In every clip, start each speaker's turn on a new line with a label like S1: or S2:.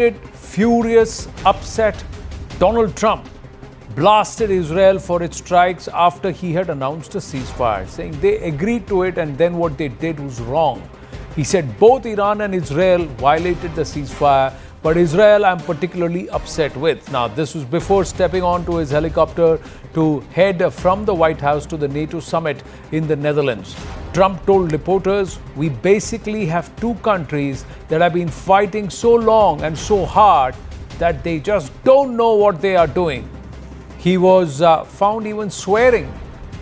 S1: Furious, upset, Donald Trump blasted Israel for its strikes after he had announced a ceasefire, saying they agreed to it and then what they did was wrong. He said both Iran and Israel violated the ceasefire, but Israel I'm particularly upset with. Now, this was before stepping onto his helicopter to head from the White House to the NATO summit in the Netherlands. Trump told reporters, "We basically have two countries that have been fighting so long and so hard that they just don't know what they are doing." He was found even swearing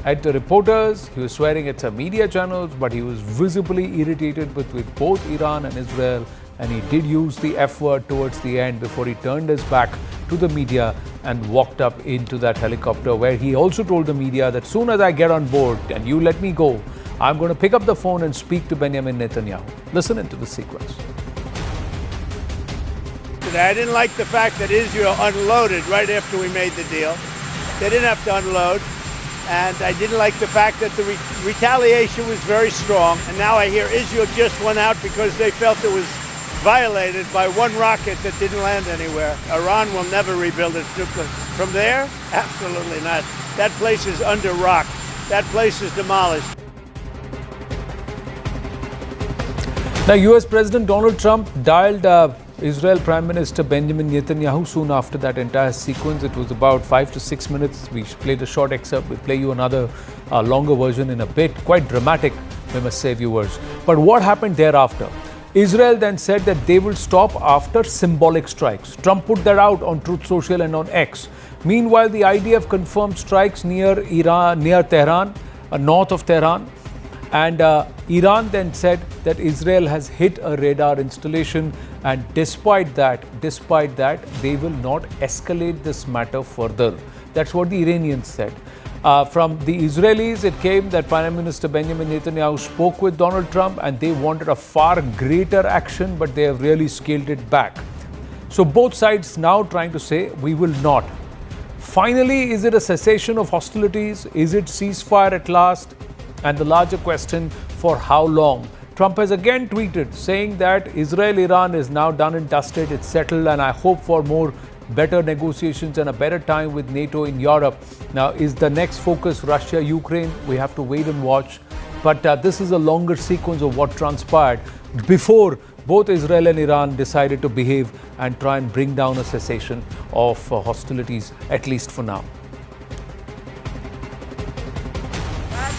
S1: at the reporters. He was swearing at some media channels, but he was visibly irritated with both Iran and Israel. And he did use the F word towards the end before he turned his back to the media and walked up into that helicopter, where he also told the media that soon as I get on board and you let me go, I'm going to pick up the phone and speak to Benjamin Netanyahu. Listen into the sequence.
S2: I didn't like the fact that Israel unloaded right after we made the deal. They didn't have to unload. And I didn't like the fact that the retaliation was very strong. And now I hear Israel just went out because they felt it was violated by one rocket that didn't land anywhere. Iran will never rebuild its nuclear. From there? Absolutely not. That place is under rock. That place is demolished.
S1: Now, US President Donald Trump dialed Israel Prime Minister Benjamin Netanyahu soon after that entire sequence. It was about 5 to 6 minutes. We played a short excerpt. We'll play you another longer version in a bit. Quite dramatic, we must say, viewers. But what happened thereafter? Israel then said that they will stop after symbolic strikes. Trump put that out on Truth Social and on X. Meanwhile, the IDF confirmed strikes near Tehran, north of Tehran. And Iran then said that Israel has hit a radar installation, and despite that, they will not escalate this matter further. That's what the Iranians said. From the Israelis, it came that Prime Minister Benjamin Netanyahu spoke with Donald Trump and they wanted a far greater action, but they have really scaled it back. So both sides now trying to say, we will not. Finally, is it a cessation of hostilities? Is it ceasefire at last? And the larger question, for how long? Trump has again tweeted saying that Israel-Iran is now done and dusted, it's settled, and I hope for better negotiations and a better time with NATO in Europe. Now, is the next focus Russia-Ukraine? We have to wait and watch. But this is a longer sequence of what transpired before both Israel and Iran decided to behave and try and bring down a cessation of hostilities, at least for now.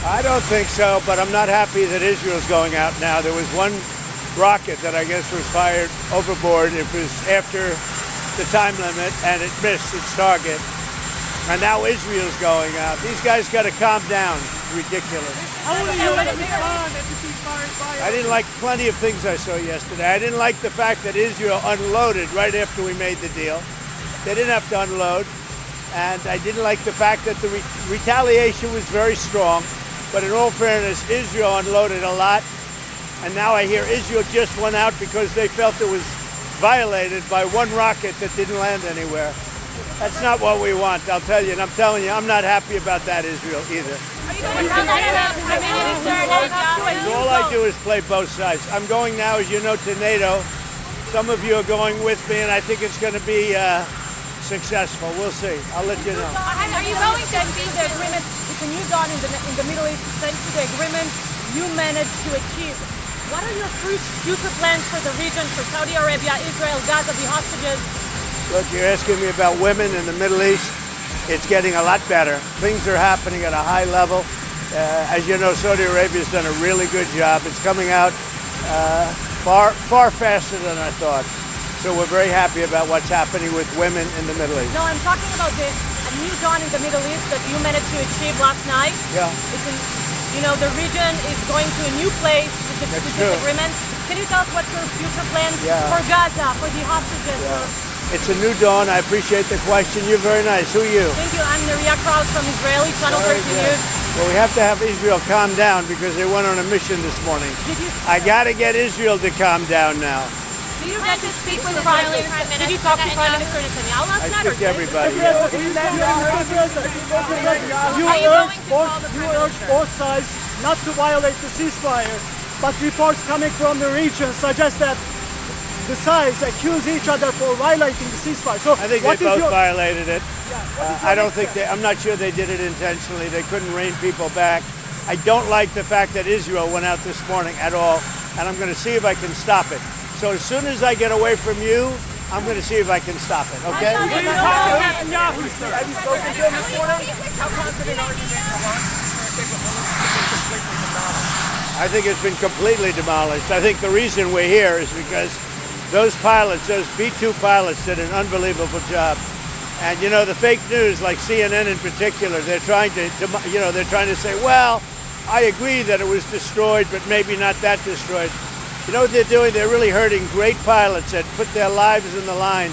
S2: I don't think so, but I'm not happy that Israel's going out now. There was one rocket that I guess was fired overboard. It was after the time limit, and it missed its target. And now Israel's going out. These guys got to calm down. It's ridiculous. I didn't like plenty of things I saw yesterday. I didn't like the fact that Israel unloaded right after we made the deal. They didn't have to unload. And I didn't like the fact that the retaliation was very strong. But in all fairness, Israel unloaded a lot. And now I hear Israel just went out because they felt it was violated by one rocket that didn't land anywhere. That's not what we want, I'll tell you. And I'm telling you, I'm not happy about that, Israel, either. All I do is play both sides. I'm going now, as you know, to NATO. Some of you are going with me, and I think it's going to be successful. We'll see. I'll let you know.
S3: Are you going to see the agreement? It's a new dawn in the Middle East, thanks to the agreement you managed to achieve. What are your future plans for the region, for Saudi Arabia, Israel, Gaza, the hostages?
S2: Look, you're asking me about women in the Middle East. It's getting a lot better. Things are happening at a high level. As you know, Saudi Arabia's done a really good job. It's coming out far faster than I thought. So we're very happy about what's happening with women in the Middle East.
S3: No, I'm talking about a new dawn in the Middle East that you managed to achieve last night.
S2: Yeah.
S3: The region is going to a new place with this agreement. Can you tell us what's your future plans for Gaza, for the hostages?
S2: Yeah. It's a new dawn. I appreciate the question. You're very nice. Who are you?
S3: Thank you. I'm Neria Kraus from Israeli Channel 13 News.
S2: Well, we have to have Israel calm down because they went on a mission this morning. I got to get Israel to calm down now.
S3: Did you get to speak with the Prime Minister? Did you talk to Prime Minister Netanyahu last night?
S2: I speak to everybody.
S4: You urge both sides not to violate the ceasefire, but reports coming from the region suggest that besides accuse each other for violating the ceasefire. So
S2: I think they both violated it. I don't think I'm not sure they did it intentionally. They couldn't rein people back. I don't like the fact that Israel went out this morning at all, and I'm going to see if I can stop it. So as soon as I get away from you, I'm going to see if I can stop it, okay?
S4: Have you spoken to him this morning? How confident are you that Iran is going to completely demolished?
S2: I think it's been completely demolished. I think the reason we're here is because those pilots, those B-2 pilots, did an unbelievable job. And you know, the fake news, like CNN in particular, they're trying to say, well, I agree that it was destroyed, but maybe not that destroyed. You know what they're doing? They're really hurting great pilots that put their lives in the line.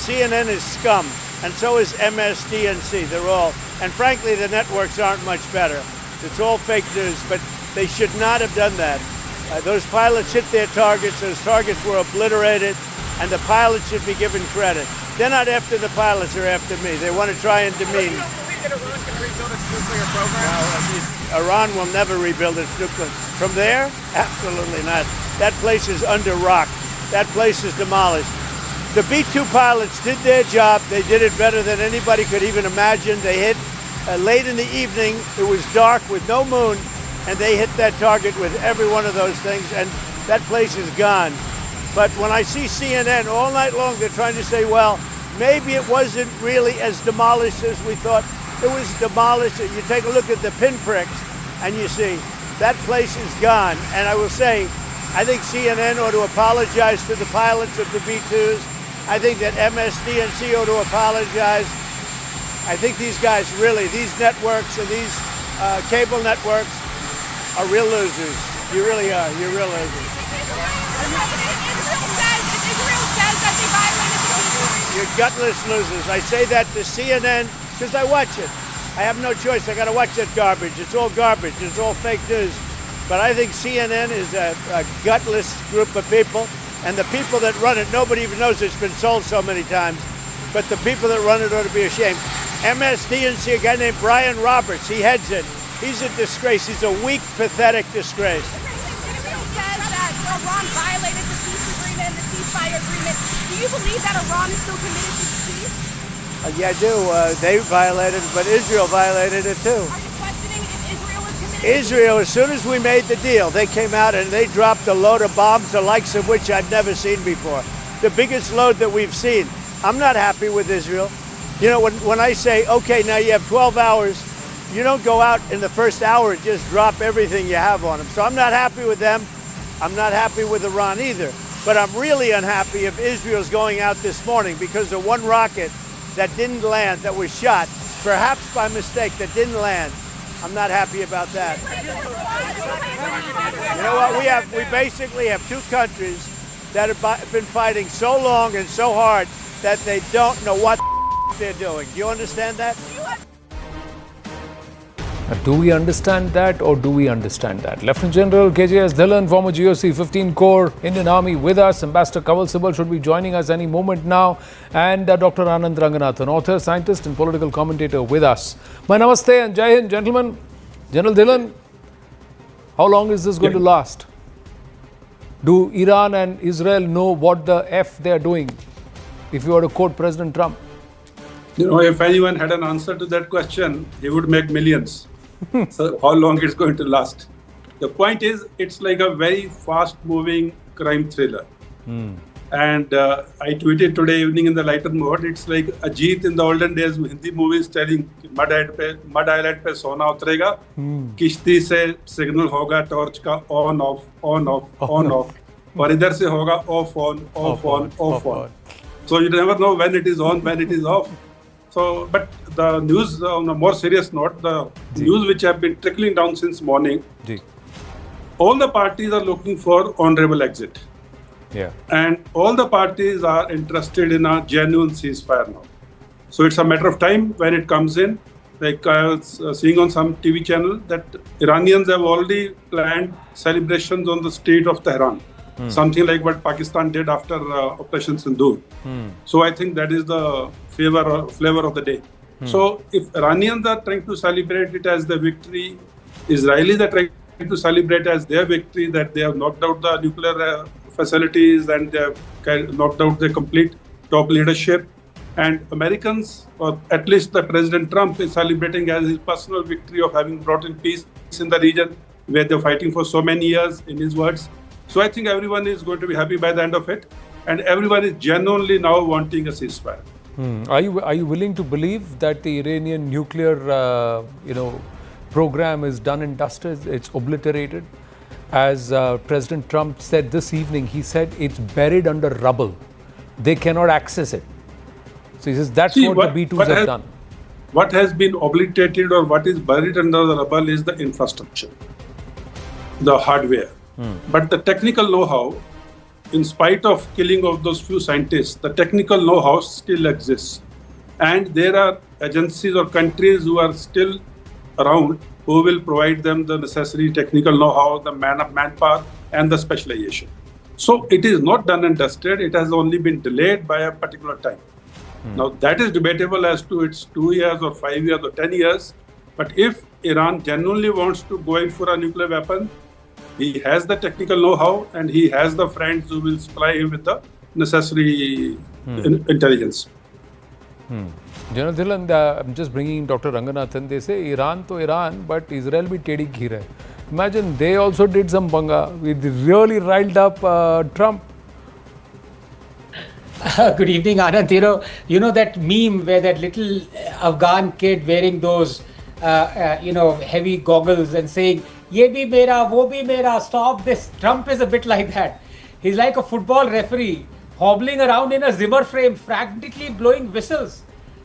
S2: CNN is scum, and so is MSDNC. They're all, and frankly, the networks aren't much better. It's all fake news, but they should not have done that. Those pilots hit their targets. Those targets were obliterated, and the pilots should be given credit. They're not after the pilots, they're after me. They want to try and demean.
S4: You don't believe that Iran can rebuild its nuclear program?
S2: No, Iran will never rebuild its nuclear. From there? Absolutely not. That place is under rock. That place is demolished. The B-2 pilots did their job. They did it better than anybody could even imagine. They hit late in the evening. It was dark with no moon, and they hit that target with every one of those things, and that place is gone. But when I see CNN all night long, they're trying to say, well, maybe it wasn't really as demolished as we thought. It was demolished. You take a look at the pinpricks, and you see that place is gone. And I will say, I think CNN ought to apologize to the pilots of the B-2s. I think that MSDNC ought to apologize. I think these guys really, these networks and these cable networks are real losers. You really are. You're real losers.
S3: Israel says that they violated the peace.
S2: You're gutless losers. I say that to CNN because I watch it. I have no choice. I got to watch that garbage. It's all garbage. It's all fake news. But I think CNN is a gutless group of people, and the people that run it, nobody even knows it's been sold so many times. But the people that run it ought to be ashamed. MSDNC, a guy named Brian Roberts, he heads it. He's a disgrace. He's a weak, pathetic disgrace.
S3: Israel says that Iran violated the peace agreement and the ceasefire agreement. Do you believe that Iran is still committed to peace?
S2: Yeah, I do. They violated it, but Israel violated it too.
S3: Are you questioning if Israel is committed?
S2: Israel, as soon as we made the deal, they came out and they dropped a load of bombs, the likes of which I've never seen before. The biggest load that we've seen. I'm not happy with Israel. You know, when I say, okay, now you have 12 hours, you don't go out in the first hour and just drop everything you have on them. So I'm not happy with them. I'm not happy with Iran either. But I'm really unhappy if Israel's going out this morning because of one rocket that didn't land, that was shot, perhaps by mistake, that didn't land. I'm not happy about that. You know what? We basically have two countries that have been fighting so long and so hard that they don't know what they're doing. Do you understand that?
S1: Do we understand that, or do we understand that? Lieutenant General KJS Dhillon, former GOC 15 Corps Indian Army, with us. Ambassador Kanwal Sibal should be joining us any moment now. And Dr. Anand Ranganathan, author, scientist and political commentator, with us. My namaste and Jai Hind, gentlemen. General Dhillon, how long is this going to last? Do Iran and Israel know what the F they are doing, if you were to quote President Trump?
S5: You know, if anyone had an answer to that question, he would make millions. So how long it's going to last? The point is, it's like a very fast-moving crime thriller. And I tweeted today evening in the lighter mode, it's like Ajit in the olden days, Hindi movies telling mud island pe sona utrega, kishti se signal hoga torch ka on off, on off, on off. Aur idhar se hoga off on, off on, off on. So you never know when it is on, when it is off. So, but the news, on a more serious note, the news which have been trickling down since morning, all the parties are looking for honorable exit.
S1: Yeah.
S5: And all the parties are interested in a genuine ceasefire now. So it's a matter of time when it comes in. Like I was seeing on some TV channel that Iranians have already planned celebrations on the street of Tehran. Something like what Pakistan did after Operation Sindoor. So I think that is the flavor of the day. So if Iranians are trying to celebrate it as the victory, Israelis are trying to celebrate as their victory that they have knocked out the nuclear facilities and they have knocked out the complete top leadership. And Americans, or at least the President Trump, is celebrating as his personal victory of having brought in peace in the region where they're fighting for so many years, in his words. So I think everyone is going to be happy by the end of it. And everyone is genuinely now wanting a ceasefire.
S1: Are you willing to believe that the Iranian nuclear program is done and dusted? It's obliterated. As President Trump said this evening, he said it's buried under rubble. They cannot access it. So he says that's what the B-2s have done.
S5: What has been obliterated or what is buried under the rubble is the infrastructure, the hardware. But the technical know-how, in spite of killing of those few scientists, the technical know-how still exists. And there are agencies or countries who are still around who will provide them the necessary technical know-how, the manpower and the specialization. So it is not done and dusted. It has only been delayed by a particular time. Now that is debatable as to it's 2 years or 5 years or 10 years. But if Iran genuinely wants to go in for a nuclear weapon, he has the technical know-how and he has the friends who will supply him with the necessary intelligence.
S1: General Dhillon, I'm just bringing Dr. Ranganathan. They say Iran to Iran, but Israel bhi tedi khir hai. Imagine they also did some banga. We really riled up Trump.
S6: Good evening, Anand. You know that meme where that little Afghan kid wearing those, heavy goggles and saying, "Ye bhi mera, wo bhi mera, stop this." Trump is a bit like that. He's like a football referee, hobbling around in a Zimmer frame, frantically blowing whistles,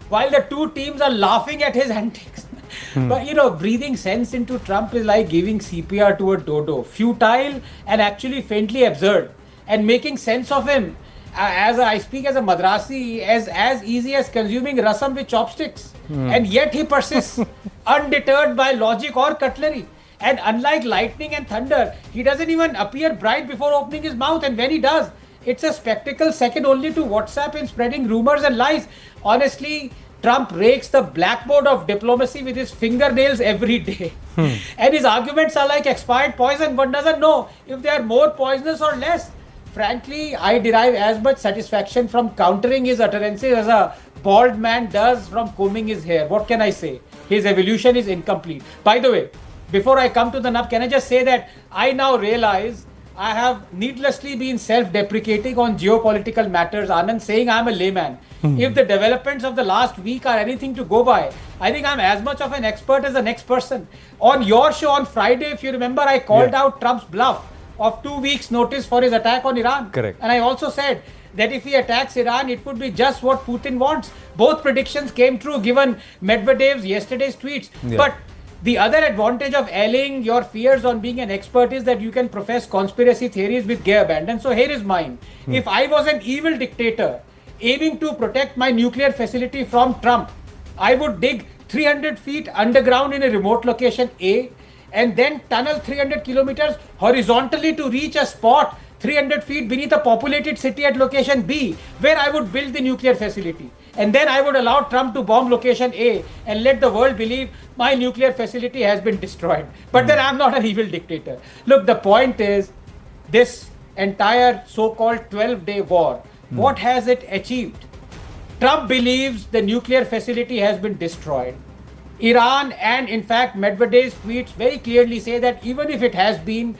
S6: while the two teams are laughing at his antics. But breathing sense into Trump is like giving CPR to a dodo, futile and actually faintly absurd, and making sense of him. I speak as a Madrasi, as easy as consuming rasam with chopsticks. And yet he persists, undeterred by logic or cutlery. And unlike lightning and thunder, he doesn't even appear bright before opening his mouth. And when he does, it's a spectacle second only to WhatsApp in spreading rumors and lies. Honestly, Trump rakes the blackboard of diplomacy with his fingernails every day. And his arguments are like expired poison. One doesn't know if they are more poisonous or less. Frankly, I derive as much satisfaction from countering his utterances as a bald man does from combing his hair. What can I say? His evolution is incomplete. By the way, before I come to the nub, can I just say that I now realize I have needlessly been self-deprecating on geopolitical matters, Anand, saying I'm a layman. If the developments of the last week are anything to go by, I think I'm as much of an expert as the next person. On your show on Friday, if you remember, I called out Trump's bluff of 2 weeks notice for his attack on Iran.
S1: Correct.
S6: And I also said that if he attacks Iran, it would be just what Putin wants. Both predictions came true given Medvedev's yesterday's tweets.
S1: Yeah.
S6: But the other advantage of allaying your fears on being an expert is that you can profess conspiracy theories with gay abandon. So here is mine. If I was an evil dictator aiming to protect my nuclear facility from Trump, I would dig 300 feet underground in a remote location A, and then tunnel 300 kilometers horizontally to reach a spot 300 feet beneath a populated city at location B, where I would build the nuclear facility. And then I would allow Trump to bomb location A and let the world believe my nuclear facility has been destroyed. But then I'm not an evil dictator. Look, the point is, this entire so-called 12-day war, what has it achieved? Trump believes the nuclear facility has been destroyed. Iran and in fact Medvedev's tweets very clearly say that even if it has been,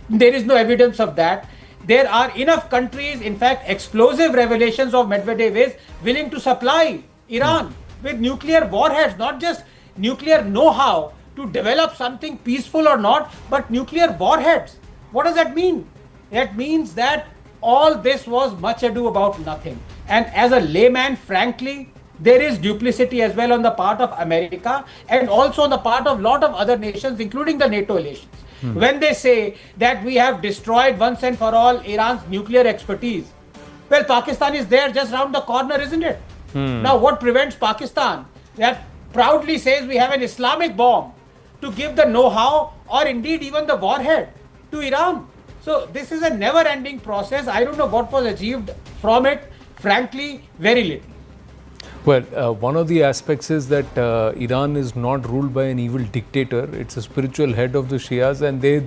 S6: there is no evidence of that. There are enough countries, in fact explosive revelations of Medvedev is willing to supply Iran with nuclear warheads, not just nuclear know-how to develop something peaceful or not, but nuclear warheads. What does that mean? That means that all this was much ado about nothing. And as a layman, frankly, there is duplicity as well on the part of America and also on the part of a lot of other nations, including the NATO nations. When they say that we have destroyed once and for all Iran's nuclear expertise, well, Pakistan is there just round the corner, isn't it? Now, what prevents Pakistan that proudly says we have an Islamic bomb to give the know-how or indeed even the warhead to Iran? So this is a never-ending process. I don't know what was achieved from it. Frankly, very little.
S1: Well, one of the aspects is that Iran is not ruled by an evil dictator. It's a spiritual head of the Shias, and they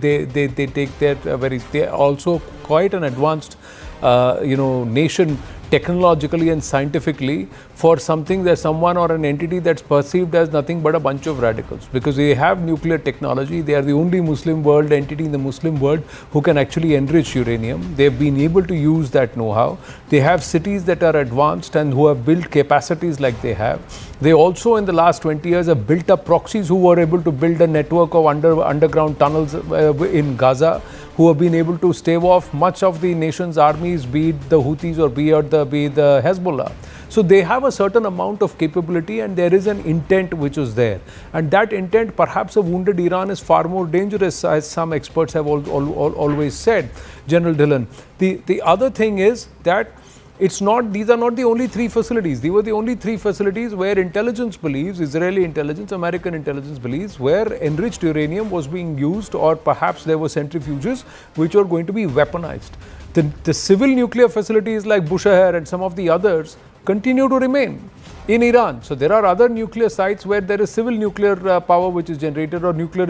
S1: take their they are also quite an advanced nation technologically and scientifically for something that someone or an entity that's perceived as nothing but a bunch of radicals, because they have nuclear technology. They are the only Muslim world entity in the Muslim world who can actually enrich uranium. They've been able to use that know-how. They have cities that are advanced and who have built capacities like they have. They also in the last 20 years have built up proxies who were able to build a network of underground tunnels in Gaza, who have been able to stave off much of the nation's armies, be it the Houthis or be the Hezbollah. So they have a certain amount of capability, and there is an intent which is there. And that intent, perhaps a wounded Iran is far more dangerous, as some experts have always said, General Dhillon. The other thing is that these are not the only three facilities. These were the only three facilities where intelligence believes, Israeli intelligence, American intelligence believes, where enriched uranium was being used, or perhaps there were centrifuges which were going to be weaponized. The civil nuclear facilities like Bushehr and some of the others continue to remain in Iran. So there are other nuclear sites where there is civil nuclear power which is generated, or nuclear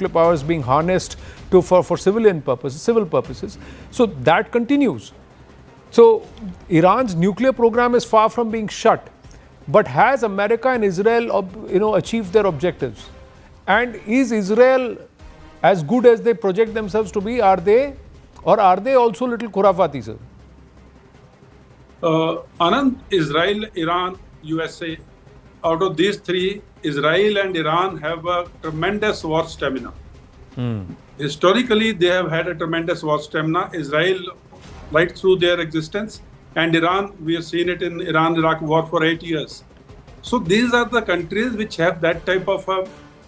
S1: power is being harnessed for civilian purposes, civil purposes. So that continues. So Iran's nuclear program is far from being shut, but has America and Israel, achieved their objectives? And is Israel as good as they project themselves to be? Are they also little khurafati, sir?
S5: Anand, Israel, Iran, USA, out of these three, Israel and Iran have a tremendous war stamina. Historically, they have had a tremendous war stamina. Israel, right through their existence, and Iran, we have seen it in Iran-Iraq war for 8 years. So these are the countries which have that type of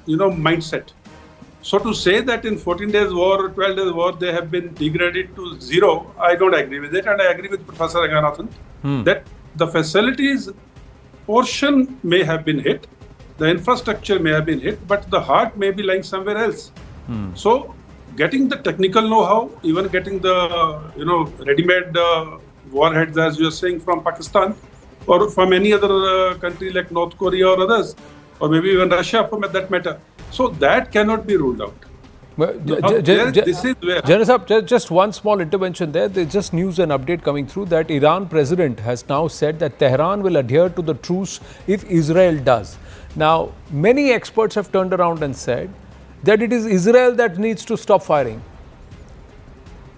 S5: mindset. So to say that in 14 days war or 12 days war they have been degraded to zero, I don't agree with it, and I agree with Professor Ranganathan that the facilities portion may have been hit, the infrastructure may have been hit, but the heart may be lying somewhere else. So getting the technical know-how, even getting the ready-made warheads, as you are saying, from Pakistan or from any other country like North Korea or others, or maybe even Russia for that matter. So that cannot be ruled out.
S1: Well,
S5: this is where...
S1: General, just one small intervention there. There's just news and update coming through that Iran president has now said that Tehran will adhere to the truce if Israel does. Now, many experts have turned around and said that it is Israel that needs to stop firing.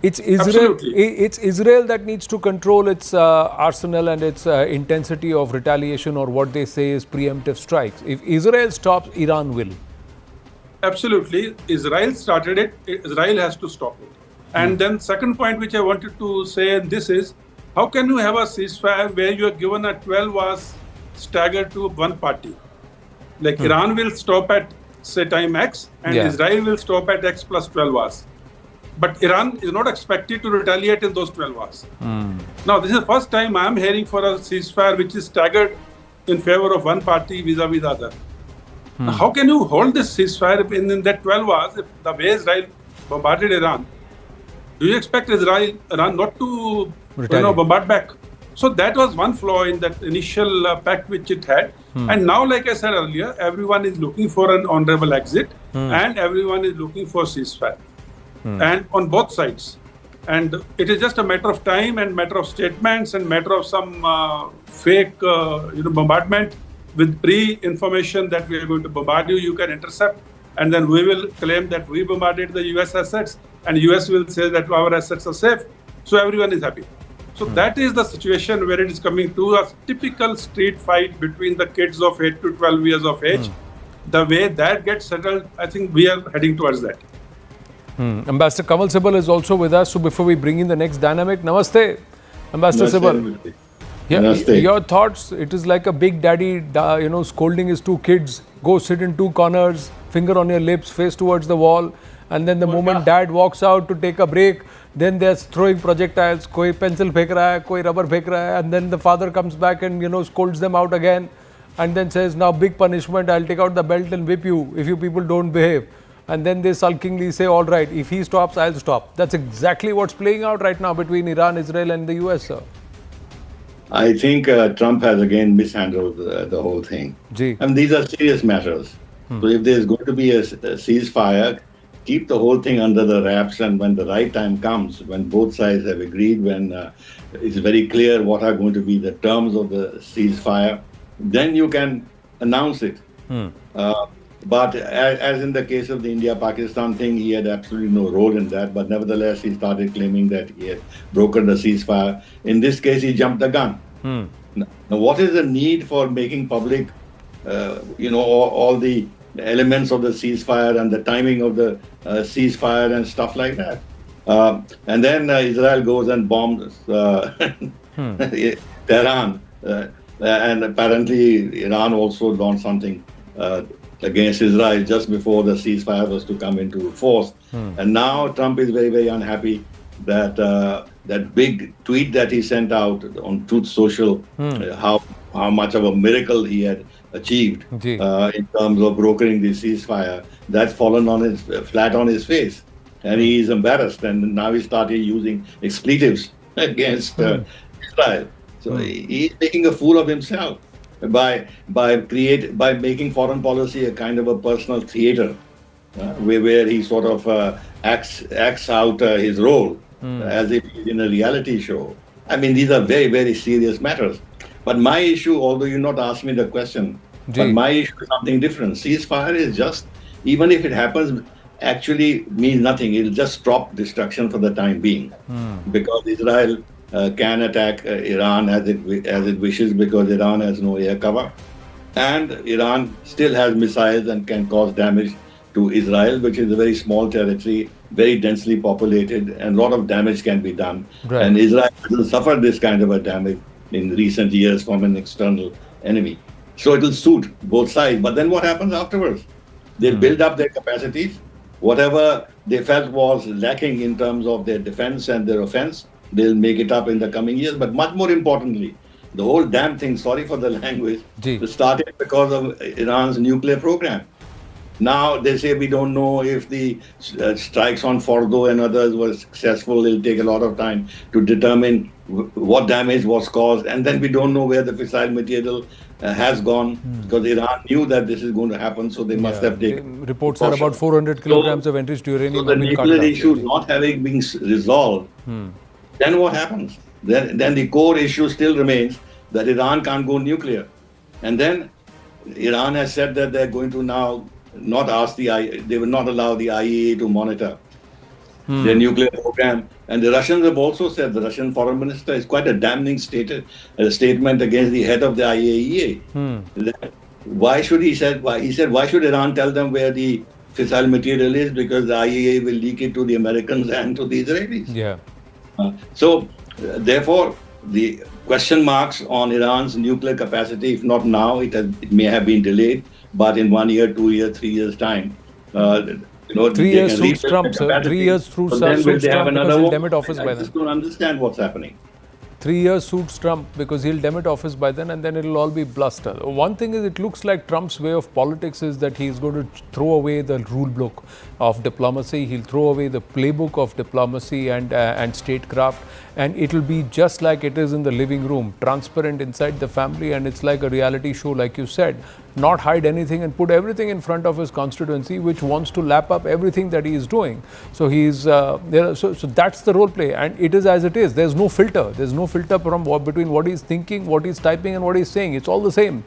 S1: It's Israel that needs to control its arsenal and its intensity of retaliation, or what they say is preemptive strikes. If Israel stops, Iran will.
S5: Absolutely. Israel started it. Israel has to stop it. And then second point which I wanted to say, and this is, how can you have a ceasefire where you are given a 12 hours stagger to one party? Like Iran will stop at, say, time X, and Israel will stop at X plus 12 hours. But Iran is not expected to retaliate in those 12 hours. Now, this is the first time I am hearing for a ceasefire which is staggered in favor of one party vis-a-vis the other. Now, how can you hold this ceasefire in that 12 hours if the way Israel bombarded Iran? Do you expect Iran not to bombard back? So that was one flaw in that initial pact which it had. And now, like I said earlier, everyone is looking for an honorable exit and everyone is looking for ceasefire. And on both sides. And it is just a matter of time and matter of statements and matter of some fake bombardment with pre-information that we are going to bombard you, you can intercept, and then we will claim that we bombarded the US assets, and US will say that our assets are safe. So everyone is happy. So that is the situation where it is coming to a typical street fight between the kids of 8 to 12 years of age. The way that gets settled, I think we are heading towards that.
S1: Ambassador Kamal Sibal is also with us. So before we bring in the next dynamic, Namaste, Ambassador Sibal. Your thoughts? It is like a big daddy, scolding his two kids. Go sit in two corners, finger on your lips, face towards the wall. And then the moment dad walks out to take a break, then they're throwing projectiles. Koi pencil phek raha hai, koi rubber phek raha hai. And then the father comes back and, scolds them out again. And then says, now big punishment, I'll take out the belt and whip you if you people don't behave. And then they sulkingly say, all right, if he stops, I'll stop. That's exactly what's playing out right now between Iran, Israel and the US, sir.
S7: I think Trump has again mishandled the whole thing.
S1: Gee.
S7: And these are serious matters. So if there's going to be a ceasefire, keep the whole thing under the wraps. And when the right time comes, when both sides have agreed, when it's very clear what are going to be the terms of the ceasefire, then you can announce it. But as in the case of the India-Pakistan thing, he had absolutely no role in that. But nevertheless, he started claiming that he had broken the ceasefire. In this case, he jumped the gun. Now, what is the need for making public, all the elements of the ceasefire and the timing of the ceasefire and stuff like that? And then Israel goes and bombs Tehran. And apparently, Iran also launched something against Israel just before the ceasefire was to come into force. And now Trump is very, very unhappy that that big tweet that he sent out on Truth Social, how much of a miracle he had achieved in terms of brokering the ceasefire, that's fallen on his flat on his face. And he is embarrassed. And now he started using expletives against Israel. So he's making a fool of himself by making foreign policy a kind of a personal theater, where he sort of acts out his role as if he's in a reality show. I mean, these are very, very serious matters. But my issue, although you not asked me the question, but my issue is something different. Ceasefire is just, even if it happens, actually means nothing. It'll just stop destruction for the time being, because Israel can attack Iran as it wishes, because Iran has no air cover, and Iran still has missiles and can cause damage to Israel, which is a very small territory, very densely populated, and a lot of damage can be done. Right. And Israel hasn't suffered this kind of a damage in recent years from an external enemy. So it will suit both sides. But then what happens afterwards? They build up their capacities. Whatever they felt was lacking in terms of their defense and their offense, they'll make it up in the coming years. But much more importantly, the whole damn thing, sorry for the language, started because of Iran's nuclear program. Now they say we don't know if the strikes on Fordo and others were successful. It'll take a lot of time to determine what damage was caused. And then we don't know where the fissile material has gone, because Iran knew that this is going to happen, so they must have taken
S1: reports are about 400 kilograms of enriched uranium.
S7: So the nuclear issue not having been resolved, then what happens? Then the core issue still remains that Iran can't go nuclear. And then Iran has said that they're going to now not ask they will not allow the IAEA to monitor their nuclear program. And the Russians have also said, the Russian foreign minister is quite a damning statement against the head of the IAEA. Why should he said why should Iran tell them where the fissile material is? Because the IAEA will leak it to the Americans and to the Israelis. So therefore, the question marks on Iran's nuclear capacity, if not now, it may have been delayed, but in 1 year, 2 years, 3 years time,
S1: 3 years suits Trump, sir. 3 years suits Trump because he'll demit office by then.
S7: I just don't understand what's happening.
S1: 3 years suits Trump because he'll demit office by then, and then it'll all be bluster. One thing is, it looks like Trump's way of politics is that he's going to throw away the rule book of diplomacy. He'll throw away the playbook of diplomacy and statecraft, and it'll be just like it is in the living room, transparent inside the family, and it's like a reality show, like you said. Not hide anything and put everything in front of his constituency, which wants to lap up everything that he is doing. So he's so that's the role play, and it is as it is. There's no filter. There's no filter between what he's thinking, what he's typing, and what he's saying. It's all the same.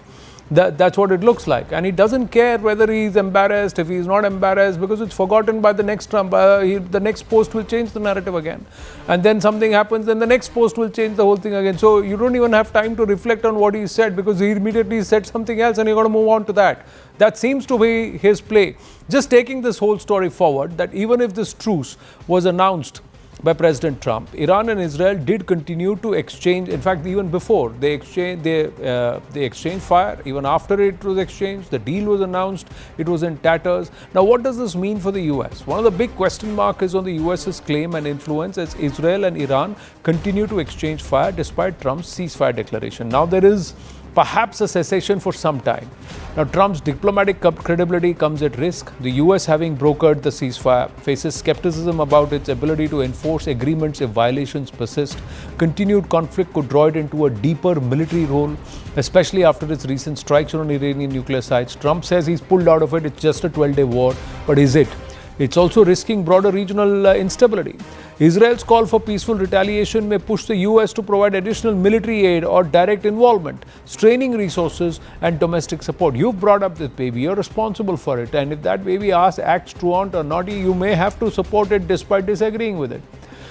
S1: That's what it looks like, and he doesn't care whether he's embarrassed, if he's not embarrassed, because it's forgotten by the next Trump. The next post will change the narrative again, and then something happens, then the next post will change the whole thing again. So you don't even have time to reflect on what he said, because he immediately said something else, and you got to move on to that. That seems to be his play. Just taking this whole story forward, that even if this truce was announced by President Trump, Iran and Israel did continue to exchange. In fact, even before they exchanged fire, even after it was exchanged, the deal was announced, it was in tatters. Now, what does this mean for the US? One of the big question marks is on the US's claim and influence as Israel and Iran continue to exchange fire despite Trump's ceasefire declaration. Now, there is perhaps a cessation for some time. Now, Trump's diplomatic credibility comes at risk. The US, having brokered the ceasefire, faces skepticism about its ability to enforce agreements if violations persist. Continued conflict could draw it into a deeper military role, especially after its recent strikes on Iranian nuclear sites. Trump says he's pulled out of it. It's just a 12-day war. But is it? It's also risking broader regional instability. Israel's call for peaceful retaliation may push the US to provide additional military aid or direct involvement, straining resources and domestic support. You've brought up this baby, you're responsible for it, and if that baby acts truant or naughty, you may have to support it despite disagreeing with it.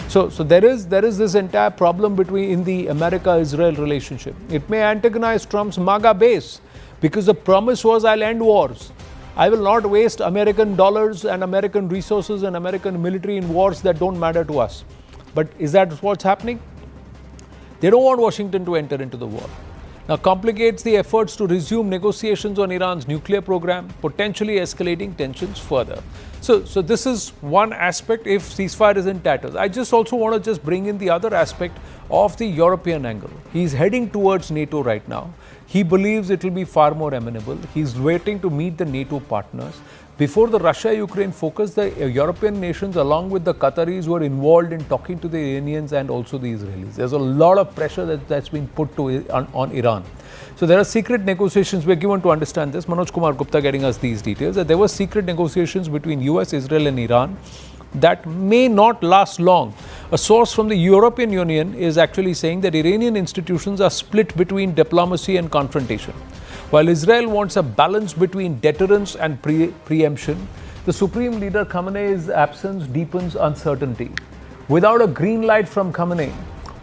S1: So there is this entire problem in the America-Israel relationship. It may antagonize Trump's MAGA base because the promise was, I'll end wars. I will not waste American dollars and American resources and American military in wars that don't matter to us. But is that what's happening? They don't want Washington to enter into the war. Now, complicates the efforts to resume negotiations on Iran's nuclear program, potentially escalating tensions further. So this is one aspect if ceasefire is in tatters. I just also want to just bring in the other aspect of the European angle. He's heading towards NATO right now. He believes it will be far more amenable. He's waiting to meet the NATO partners. Before the Russia-Ukraine focus, the European nations, along with the Qataris, were involved in talking to the Iranians and also the Israelis. There's a lot of pressure that's been put on Iran. So there are secret negotiations. We're given to understand this. Manoj Kumar Gupta getting us these details, that there were secret negotiations between US, Israel and Iran that may not last long. A source from the European Union is actually saying that Iranian institutions are split between diplomacy and confrontation. While Israel wants a balance between deterrence and preemption, the Supreme Leader Khamenei's absence deepens uncertainty. Without a green light from Khamenei,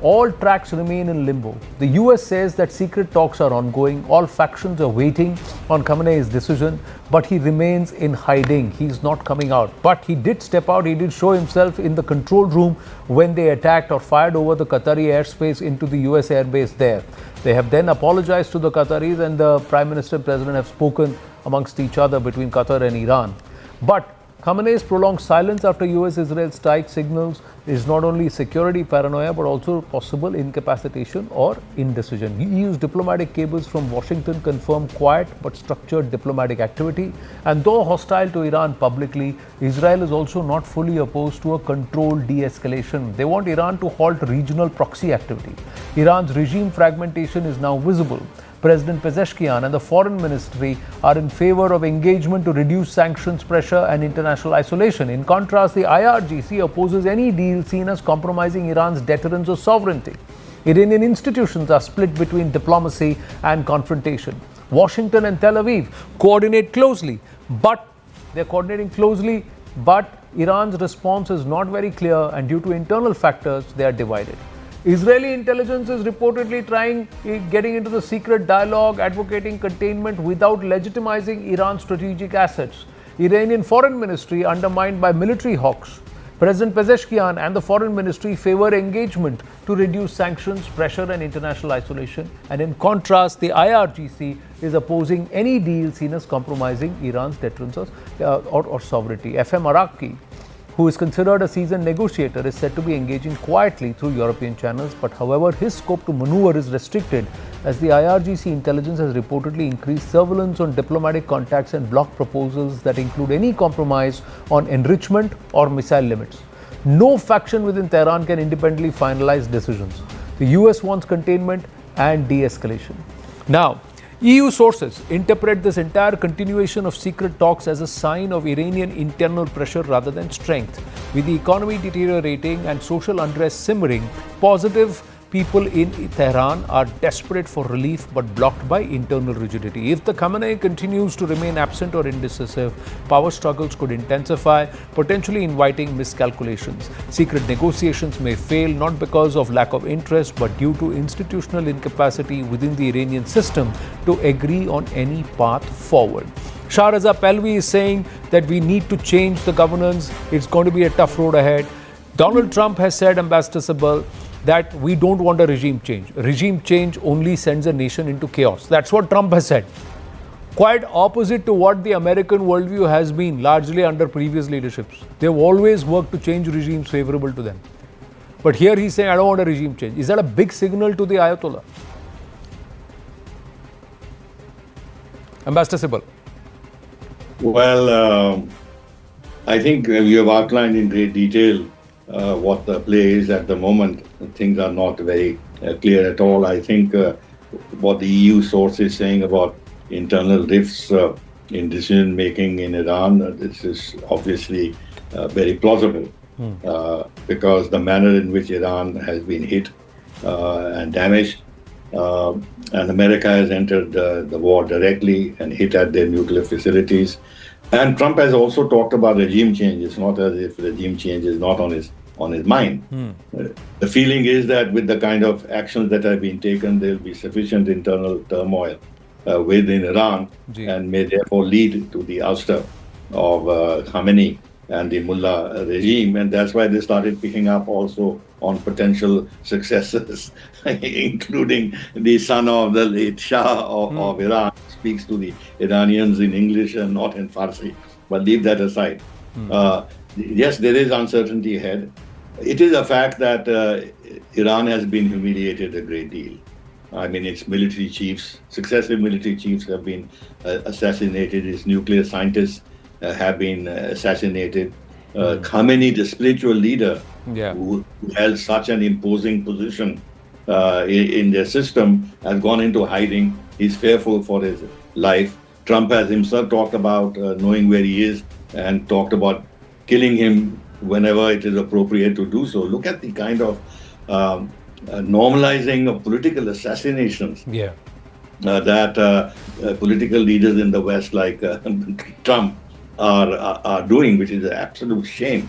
S1: all tracks remain in limbo. The US says that secret talks are ongoing. All factions are waiting on Khamenei's decision, but he remains in hiding. He's not coming out. But he did step out. He did show himself in the control room when they attacked or fired over the Qatari airspace into the US airbase there. They have then apologized to the Qataris, and the Prime Minister and President have spoken amongst each other between Qatar and Iran. But Khamenei's prolonged silence after US-Israel strike signals is not only security paranoia but also possible incapacitation or indecision. EU's diplomatic cables from Washington confirm quiet but structured diplomatic activity. And though hostile to Iran publicly, Israel is also not fully opposed to a controlled de-escalation. They want Iran to halt regional proxy activity. Iran's regime fragmentation is now visible. President Pezeshkian and the Foreign Ministry are in favor of engagement to reduce sanctions pressure and international isolation. In contrast, the IRGC opposes any deal seen as compromising Iran's deterrence or sovereignty. Iranian institutions are split between diplomacy and confrontation. Washington and Tel Aviv coordinate closely, but Iran's response is not very clear, and due to internal factors, they are divided. Israeli intelligence is reportedly getting into the secret dialogue, advocating containment without legitimizing Iran's strategic assets. Iranian Foreign Ministry undermined by military hawks. President Pezeshkian and the Foreign Ministry favor engagement to reduce sanctions, pressure and international isolation. And in contrast, the IRGC is opposing any deal seen as compromising Iran's deterrence or sovereignty. FM Araki, who is considered a seasoned negotiator, is said to be engaging quietly through European channels, but however, his scope to maneuver is restricted as the IRGC intelligence has reportedly increased surveillance on diplomatic contacts and blocked proposals that include any compromise on enrichment or missile limits. No faction within Tehran can independently finalize decisions. The US wants containment and de-escalation. Now, EU sources interpret this entire continuation of secret talks as a sign of Iranian internal pressure rather than strength. With the economy deteriorating and social unrest simmering, positive people in Tehran are desperate for relief but blocked by internal rigidity. If the Khamenei continues to remain absent or indecisive, power struggles could intensify, potentially inviting miscalculations. Secret negotiations may fail not because of lack of interest but due to institutional incapacity within the Iranian system to agree on any path forward. Shah Reza Pahlavi is saying that we need to change the governance. It's going to be a tough road ahead. Donald Trump has said, Ambassador Sabal, that we don't want a regime change. Regime change only sends a nation into chaos. That's what Trump has said. Quite opposite to what the American worldview has been largely under previous leaderships. They've always worked to change regimes favorable to them. But here he's saying, I don't want a regime change. Is that a big signal to the Ayatollah? Ambassador Sibal.
S7: Well, I think you have outlined in great detail what the play is at the moment. Things are not very clear at all. I think what the EU source is saying about internal rifts in decision making in Iran, this is obviously very plausible because the manner in which Iran has been hit and damaged, and America has entered the war directly and hit at their nuclear facilities. And Trump has also talked about regime change. It's not as if regime change is not on his mind. The feeling is that with the kind of actions that have been taken, there will be sufficient internal turmoil within Iran and may therefore lead to the ouster of Khamenei and the Mullah regime. And that's why they started picking up also on potential successors, including the son of the late Shah of Iran, speaks to the Iranians in English and not in Farsi. But leave that aside. Yes, there is uncertainty ahead. It is a fact that Iran has been humiliated a great deal. I mean, its military chiefs, successive military chiefs have been assassinated. Its nuclear scientists have been assassinated. Khamenei, the spiritual leader, who held such an imposing position in their system, has gone into hiding. He's fearful for his life. Trump has himself talked about knowing where he is and talked about killing him whenever it is appropriate to do so. Look at the kind of normalizing of political assassinations that political leaders in the West like Trump are doing, which is an absolute shame.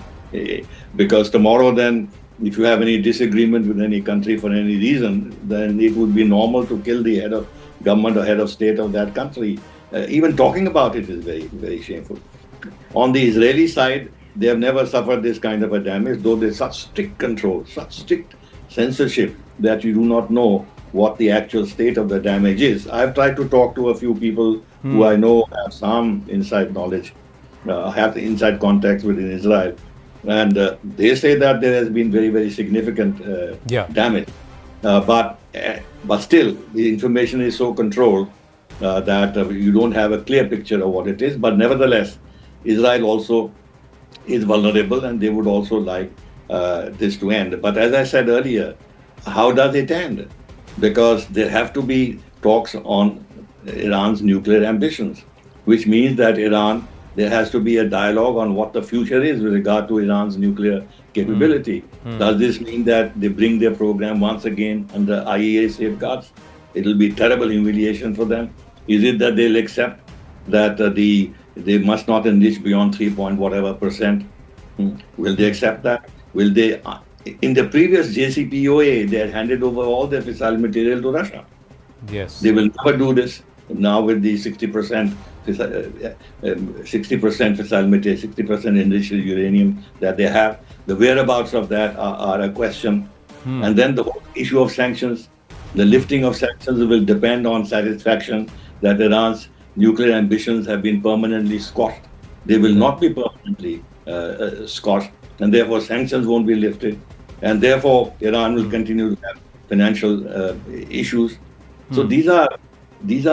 S7: Because tomorrow then, if you have any disagreement with any country for any reason, then it would be normal to kill the head of government or head of state of that country. Even talking about it is very, very shameful. On the Israeli side, they have never suffered this kind of a damage, though there's such strict control, such strict censorship that you do not know what the actual state of the damage is. I've tried to talk to a few people who I know have some inside knowledge, have inside contacts within Israel, and they say that there has been very, very significant damage. But still, the information is so controlled that you don't have a clear picture of what it is. But nevertheless, Israel also is vulnerable, and they would also like this to end. But as I said earlier, how does it end? Because there have to be talks on Iran's nuclear ambitions, which means that there has to be a dialogue on what the future is with regard to Iran's nuclear capability. Does this mean that they bring their program once again under IAEA safeguards? It will be terrible humiliation for them. Is it that they'll accept that they must not enrich beyond 3% Will they accept that? Will they? In the previous JCPOA, they had handed over all their fissile material to Russia.
S1: Yes.
S7: They will never do this. Now with the 60% fissile material, 60% enriched uranium that they have, the whereabouts of that are a question. And then the whole issue of sanctions, the lifting of sanctions will depend on satisfaction that Iran's nuclear ambitions have been permanently squashed. They will not be permanently squashed, and therefore sanctions won't be lifted, and therefore Iran will continue to have financial issues. So these are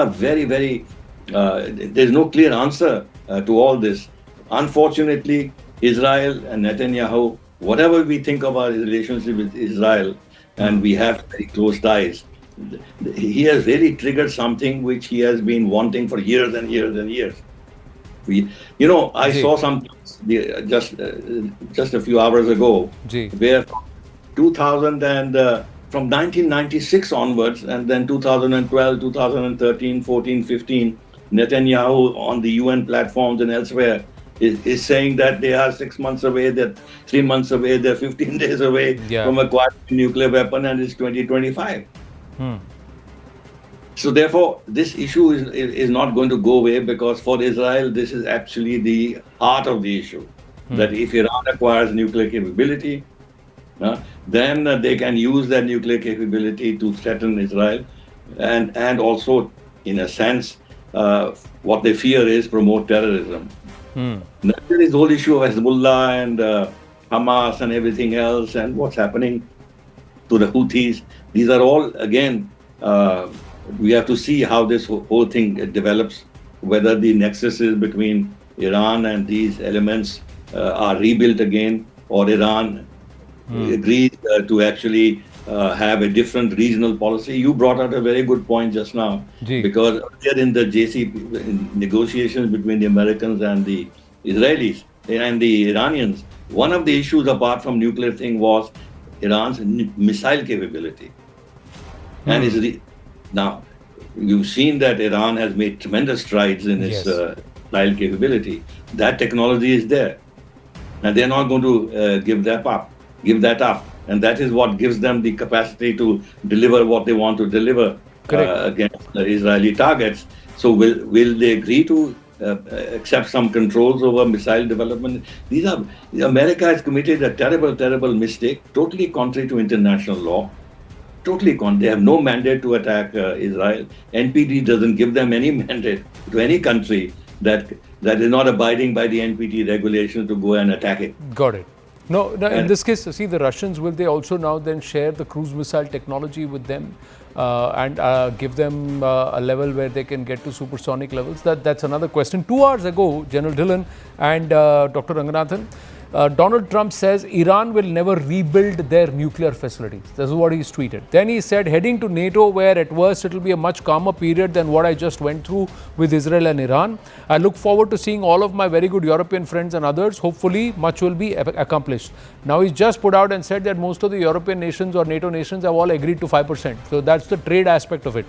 S7: very, very. There's no clear answer to all this. Unfortunately, Israel and Netanyahu, whatever we think of our relationship with Israel, and we have very close ties, he has really triggered something which he has been wanting for years and years and years. I saw some just a few hours ago where from 1996 onwards, and then 2012, 2013, 14, 15, Netanyahu on the UN platforms and elsewhere is saying that they are 6 months away, they're 3 months away, they're 15 days away from acquiring a nuclear weapon, and it's 2025. So therefore, this issue is not going to go away, because for Israel, this is actually the heart of the issue. That if Iran acquires nuclear capability, then they can use that nuclear capability to threaten Israel, and also, in a sense, what they fear is promote terrorism. There is the whole issue of Hezbollah and Hamas and everything else, and what's happening to the Houthis. These are all, again, we have to see how this whole thing develops. whether the nexuses between Iran and these elements are rebuilt again, or Iran agrees to actually have a different regional policy. You brought out a very good point just now, because earlier in the JCP in negotiations between the Americans and the Israelis and the Iranians, one of the issues apart from nuclear thing was Iran's missile capability. And now you've seen that Iran has made tremendous strides in its missile capability. That technology is there, and they're not going to give that up. And that is what gives them the capacity to deliver what they want to deliver against the Israeli targets. So will they agree to accept some controls over missile development? America has committed a terrible mistake, totally contrary to international law. They have no mandate to attack Israel. NPT doesn't give them any mandate to any country that is not abiding by the NPT regulations to go and attack it.
S1: Got it. No, in this case, see, the Russians, will they also now then share the cruise missile technology with them and give them a level where they can get to supersonic levels? That's another question. 2 hours ago, General Dhillon and Dr. Ranganathan, Donald Trump says Iran will never rebuild their nuclear facilities. This is what he's tweeted. Then he said, heading to NATO, where at worst it will be a much calmer period than what I just went through with Israel and Iran. I look forward to seeing all of my very good European friends and others. Hopefully, much will be accomplished. Now, he's just put out and said that most of the European nations or NATO nations have all agreed to 5%. So that's the trade aspect of it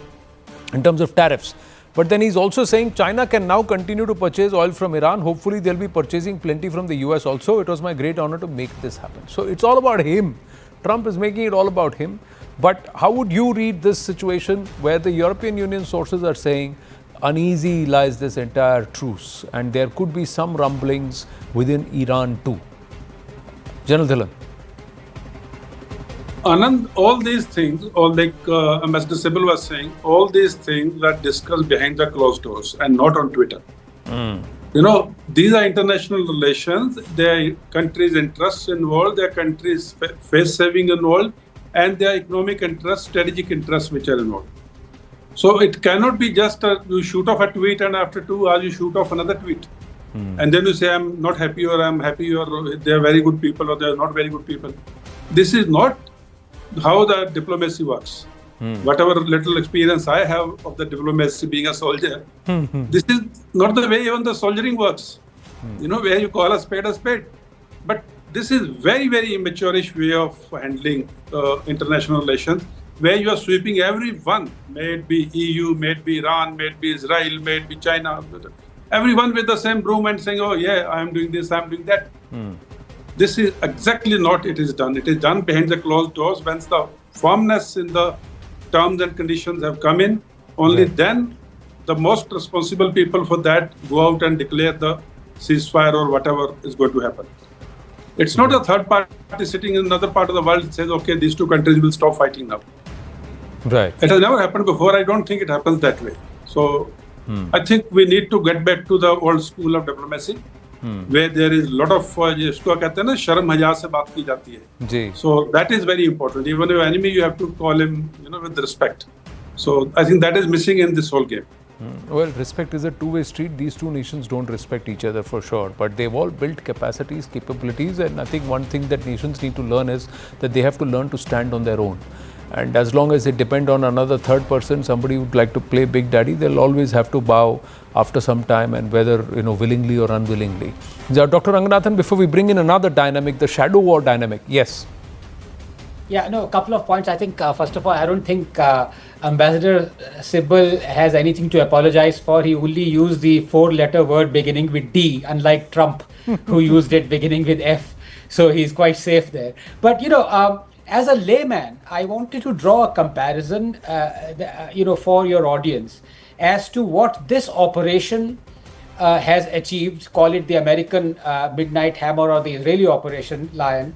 S1: in terms of tariffs. But then he's also saying China can now continue to purchase oil from Iran. Hopefully, they'll be purchasing plenty from the US also. It was my great honor to make this happen. So it's all about him. Trump is making it all about him. But how would you read this situation where the European Union sources are saying uneasy lies this entire truce, and there could be some rumblings within Iran too? General Dhillon.
S5: Anand, all these things, or like Ambassador Sybil was saying, all these things are discussed behind the closed doors and not on Twitter. You know, these are international relations. There are countries' interests involved, there are countries' face saving involved, and there are economic interests, strategic interests which are involved. So it cannot be just you shoot off a tweet and after 2 hours you shoot off another tweet. And then you say, I'm not happy, or I'm happy, or they are very good people, or they are not very good people. This is not how the diplomacy works. Whatever little experience I have of the diplomacy being a soldier, this is not the way even the soldiering works. You know, where you call a spade. But this is very, very immature-ish way of handling international relations, where you are sweeping everyone, may it be EU, may it be Iran, may it be Israel, may it be China, everyone with the same broom and saying, oh yeah, I am doing this, I am doing that. This is exactly not it is done. It is done behind the closed doors. Once the firmness in the terms and conditions have come in, only then the most responsible people for that go out and declare the ceasefire or whatever is going to happen. It's not a third party sitting in another part of the world that says, okay, these two countries will stop fighting now.
S1: Right.
S5: It has never happened before. I don't think it happens that way. So I think we need to get back to the old school of diplomacy. Where there is a lot of जिसको कहते हैं ना शर्म हया से बात की जाती है. So that is very important. Even your enemy, you have to call him, you know, with respect. So I think that is missing in this whole game.
S1: Well, respect is a two-way street. These two nations don't respect each other for sure, but they've all built capacities, capabilities, and I think one thing that nations need to learn is that they have to learn to stand on their own. And as long as they depend on another third person, somebody who would like to play big daddy, they'll always have to bow after some time, and whether, you know, willingly or unwillingly. Now, Dr. Ranganathan, before we bring in another dynamic, the shadow war dynamic, yes.
S6: Yeah, no, a couple of points. I think, first of all, I don't think Ambassador Sybil has anything to apologize for. He only used the 4-letter word beginning with D, unlike Trump, who used it beginning with F. So he's quite safe there. But, you know, as a layman, I wanted to draw a comparison, you know, for your audience as to what this operation has achieved, call it the American Midnight Hammer or the Israeli Operation Lion,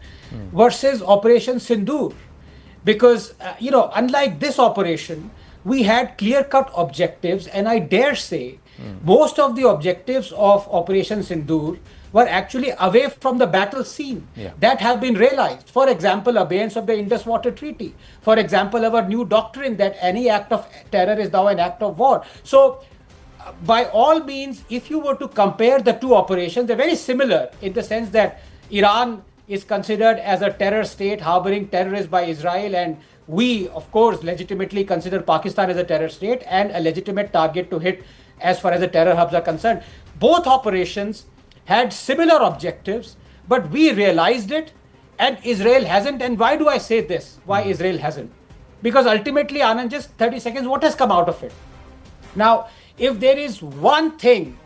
S6: versus Operation Sindoor. Because, you know, unlike this operation, we had clear-cut objectives, and I dare say most of the objectives of Operation Sindoor were actually away from the battle scene that have been realized. For example, abeyance of the Indus Water Treaty. For example, our new doctrine that any act of terror is now an act of war. So by all means, if you were to compare the two operations, they're very similar in the sense that Iran is considered as a terror state harboring terrorists by Israel, and we, of course, legitimately consider Pakistan as a terror state and a legitimate target to hit as far as the terror hubs are concerned. Both operations had similar objectives, but we realized it and Israel hasn't. And why do I say this? Why Israel hasn't? Because ultimately, Anand, just 30 seconds, what has come out of it? Now, if there is one thing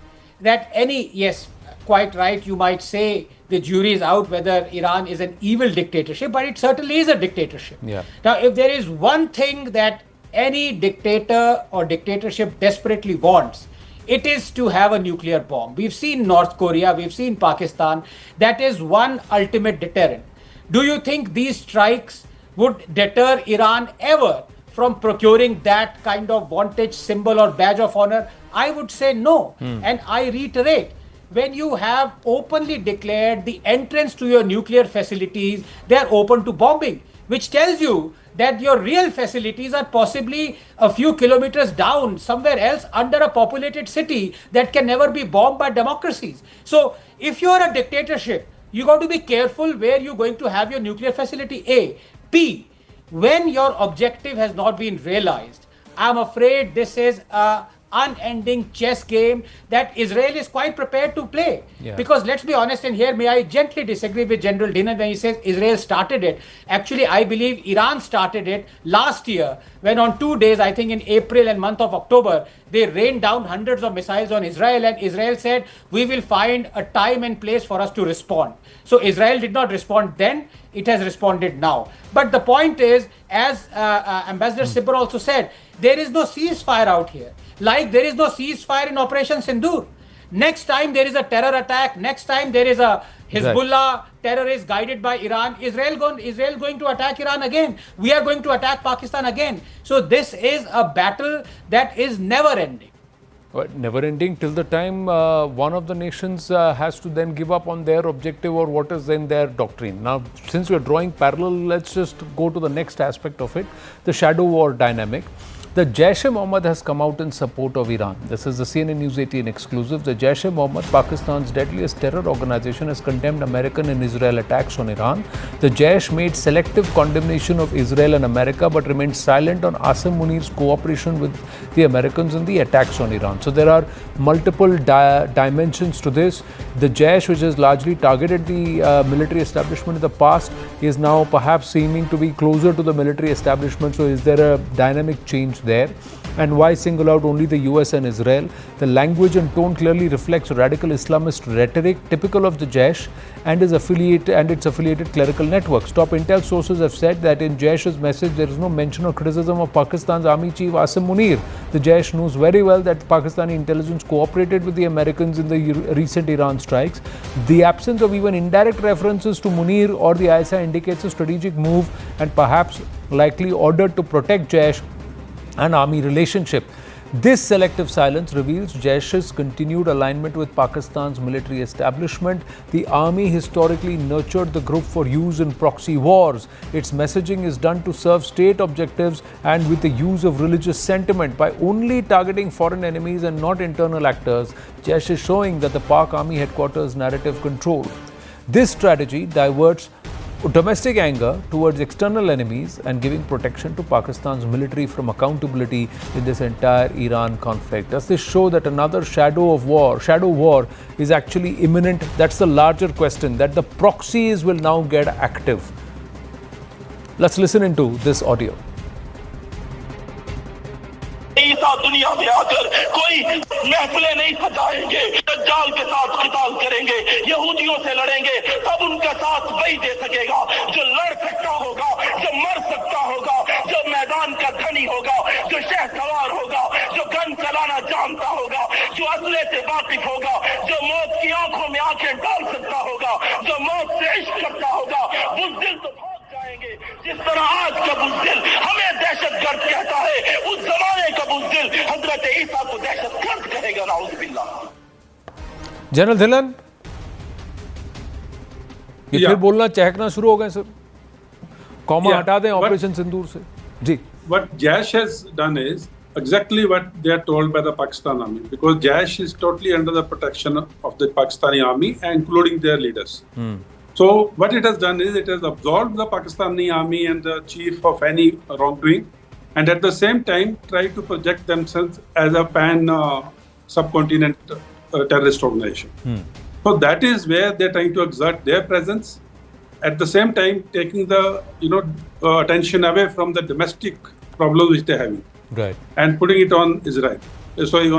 S6: that yes, quite right, you might say the jury is out whether Iran is an evil dictatorship, but it certainly is a dictatorship.
S1: Yeah.
S6: Now, if there is one thing that any dictator or dictatorship desperately wants, it is to have a nuclear bomb. We've seen North Korea, we've seen Pakistan. That is one ultimate deterrent. Do you think these strikes would deter Iran ever from procuring that kind of vantage symbol or badge of honor? I would say no. And I reiterate, when you have openly declared the entrance to your nuclear facilities, they are open to bombing, which tells you that your real facilities are possibly a few kilometers down somewhere else under a populated city that can never be bombed by democracies. So if you are a dictatorship, you got to be careful where you're going to have your nuclear facility. A. B. When your objective has not been realized, I'm afraid this is a unending chess game that Israel is quite prepared to play.
S1: Yeah.
S6: Because let's be honest, and here may I gently disagree with General Dinan when he says Israel started it. Actually, I believe Iran started it last year when on 2 days, I think in April and month of October, they rained down hundreds of missiles on Israel, and Israel said, we will find a time and place for us to respond. So Israel did not respond then, it has responded now. But the point is, as Ambassador Sibber also said, there is no ceasefire out here. Like there is no ceasefire in Operation Sindoor. Next time there is a terror attack, next time there is a Hezbollah terrorist guided by Iran, Israel going to attack Iran again. We are going to attack Pakistan again. So this is a battle that is never ending.
S1: Never ending till the time one of the nations has to then give up on their objective or what is in their doctrine. Now, since we are drawing parallel, let's just go to the next aspect of it, the shadow war dynamic. The Jaish-e-Mohammed has come out in support of Iran. This is the CNN News 18 exclusive. The Jaish-e-Mohammed, Pakistan's deadliest terror organization, has condemned American and Israel attacks on Iran. The Jaish made selective condemnation of Israel and America but remained silent on Asim Munir's cooperation with the Americans in the attacks on Iran. So there are multiple dimensions to this. The Jaish, which has largely targeted the military establishment in the past, is now perhaps seeming to be closer to the military establishment. So is there a dynamic change there? And why single out only the US and Israel? The language and tone clearly reflects radical Islamist rhetoric typical of the Jaish and its affiliated clerical networks. Top intel sources have said that in Jaish's message there is no mention or criticism of Pakistan's army chief Asim Munir. The Jaish knows very well that Pakistani intelligence cooperated with the Americans in the recent Iran strikes. The absence of even indirect references to Munir or the ISI indicates a strategic move and perhaps likely ordered to protect Jaish and army relationship. This selective silence reveals Jaish's continued alignment with Pakistan's military establishment. The army historically nurtured the group for use in proxy wars. Its messaging is done to serve state objectives and with the use of religious sentiment. By only targeting foreign enemies and not internal actors, Jaish is showing that the Pak army headquarters narrative control. This strategy diverts domestic anger towards external enemies and giving protection to Pakistan's military from accountability in this entire Iran conflict. Does this show that another shadow war is actually imminent? That's the larger question, that the proxies will now get active. Let's listen into this audio.
S8: दुनिया में आकर कोई महफिलें नहीं सजाएंगे, दज्जाल के साथ किताल करेंगे, यहूदियों से लड़ेंगे, तब उनका साथ वही दे सकेगा जो लड़ सकता होगा, जो मर सकता होगा, जो मैदान का धनी होगा, जो शहसवार होगा, जो गन चलाना जानता होगा, जो असले से वाकिफ होगा, जो मौत की आंखों में आंखें डाल सकता होगा, जो मौत से इश्क करता होगा, बुज़दिल तो जिस तरह आज का बुज़दिल हमें दहशतगर्द कहता है, उस जमाने का बुज़दिल हजरत ईसा को दहशतगर्द कहेगा। नाउज़ुबिल्लाह।
S1: जनरल धिलन, ये फिर बोलना चहकना शुरू हो गए सर। कॉमा हटा दें ऑपरेशन सिंदूर से। जी।
S5: What Jaish has done is exactly what they are told by the Pakistan army, because Jaish is totally under the protection of the Pakistani army, including their leaders. So what it has done is it has absolved the Pakistani army and the chief of any wrongdoing, and at the same time try to project themselves as a pan-subcontinent terrorist organization. So that is where they're trying to exert their presence, at the same time taking the attention away from the domestic problems which they're having,
S1: Right.
S5: and putting it on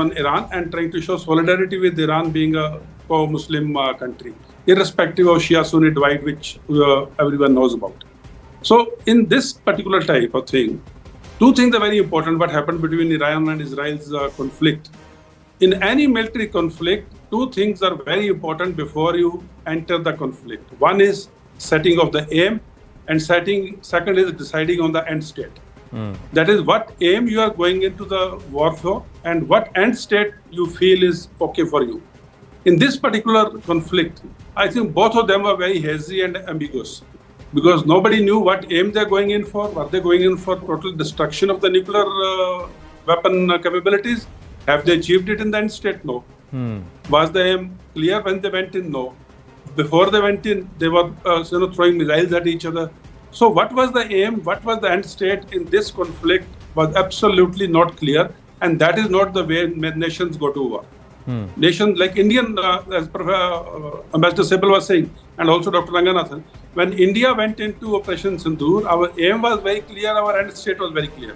S5: on Iran, and trying to show solidarity with Iran being a pro-Muslim country, irrespective of Shia-Sunni divide, which everyone knows about. So in this particular type of thing, two things are very important. What happened between Iran and Israel's conflict. In any military conflict, two things are very important before you enter the conflict. One is setting of the aim, and second is deciding on the end state. That is what aim you are going into the war for, and what end state you feel is okay for you. In this particular conflict, I think both of them are very hazy and ambiguous, because nobody knew what aim they're going in for. Were they going in for total destruction of the nuclear weapon capabilities? Have they achieved it in the end state? No. Was the aim clear when they went in? No. Before they went in, they were throwing missiles at each other. So what was the aim, what was the end state in this conflict was absolutely not clear, and that is not the way nations go to war. Nations like Indian, as Ambassador Sibal was saying, and also Dr. Ranganathan, when India went into Operation Sindoor, our aim was very clear, our end state was very clear.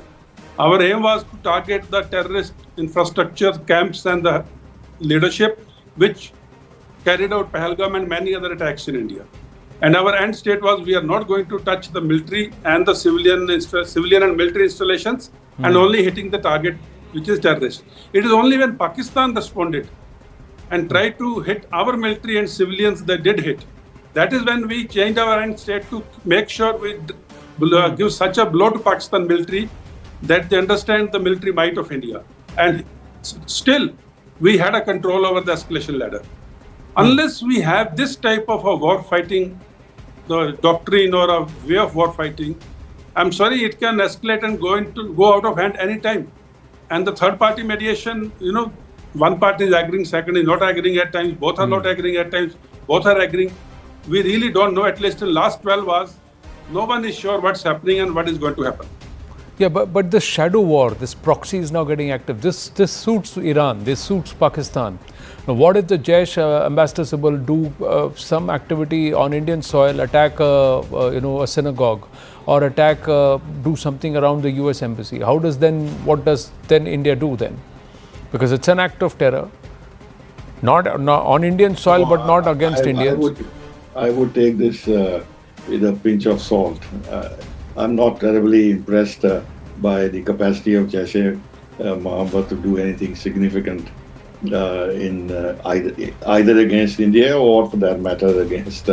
S5: Our aim was to target the terrorist infrastructure, camps and the leadership which carried out Pahalgam and many other attacks in India. And our end state was, we are not going to touch the military and the civilian and military installations, and only hitting the target, which is terrorist. It is only when Pakistan responded and tried to hit our military and civilians that did hit. That is when we changed our end state to make sure we give such a blow to Pakistan military that they understand the military might of India. And still, we had a control over the escalation ladder. Unless we have this type of a war fighting, the doctrine or a way of war fighting, I'm sorry, it can escalate and go out of hand anytime. And the third party mediation, one party is agreeing, second is not agreeing at times, both are not agreeing at times, both are agreeing. We really don't know, at least in the last 12 hours, no one is sure what's happening and what is going to happen.
S1: Yeah, but this shadow war, this proxy is now getting active. This suits Iran, this suits Pakistan. Now, what if the Jaish, Ambassador Sibal, do some activity on Indian soil, attack a synagogue, or attack, do something around the US embassy? What does then India do then? Because it's an act of terror, not on Indian soil, but not against Indians.
S7: I would take this with a pinch of salt. I'm not terribly impressed by the capacity of Jaish-e-Mohammed to do anything significant in either against India or, for that matter, against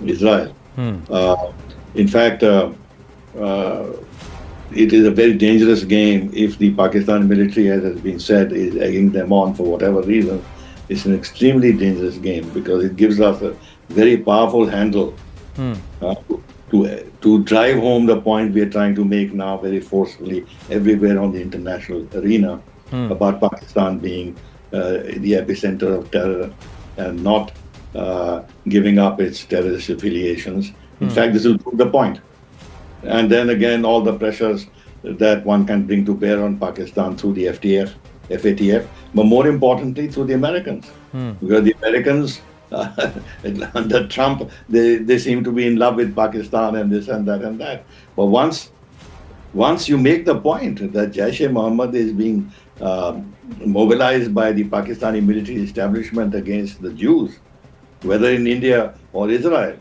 S7: Israel. In fact, it is a very dangerous game if the Pakistan military, as has been said, is egging them on for whatever reason. It's an extremely dangerous game because it gives us a very powerful handle to drive home the point we are trying to make now very forcefully everywhere on the international arena about Pakistan being the epicenter of terror and not giving up its terrorist affiliations. In fact, this will prove the point. And then again, all the pressures that one can bring to bear on Pakistan through the FATF, but more importantly through the Americans. Because the Americans, under Trump, they seem to be in love with Pakistan and this and that and that. But once you make the point that Jaish-e-Mohammed is being mobilized by the Pakistani military establishment against the Jews, whether in India or Israel,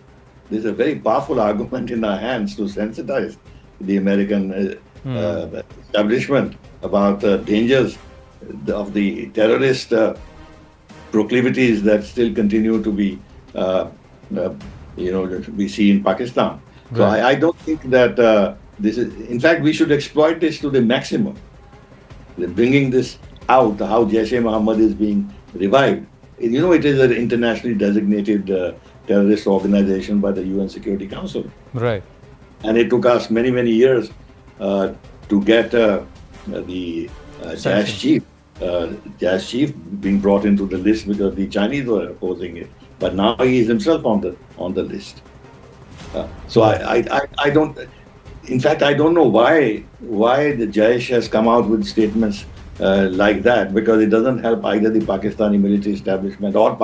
S7: there's a very powerful argument in our hands to sensitize the American establishment about the dangers of the terrorist proclivities that still continue to be, we see in Pakistan. So I don't think that this is, in fact, we should exploit this to the maximum. Bringing this out, how Jaish-e-Mohammed is being revived. It is an internationally designated terrorist organization by the UN Security Council.
S1: Right.
S7: And it took us many, many years to get Jazz chief being brought into the list because the Chinese were opposing it, but now he is himself on the list. So I don't. In fact, I don't know why the Jaish has come out with statements like that, because it doesn't help either the Pakistani military establishment or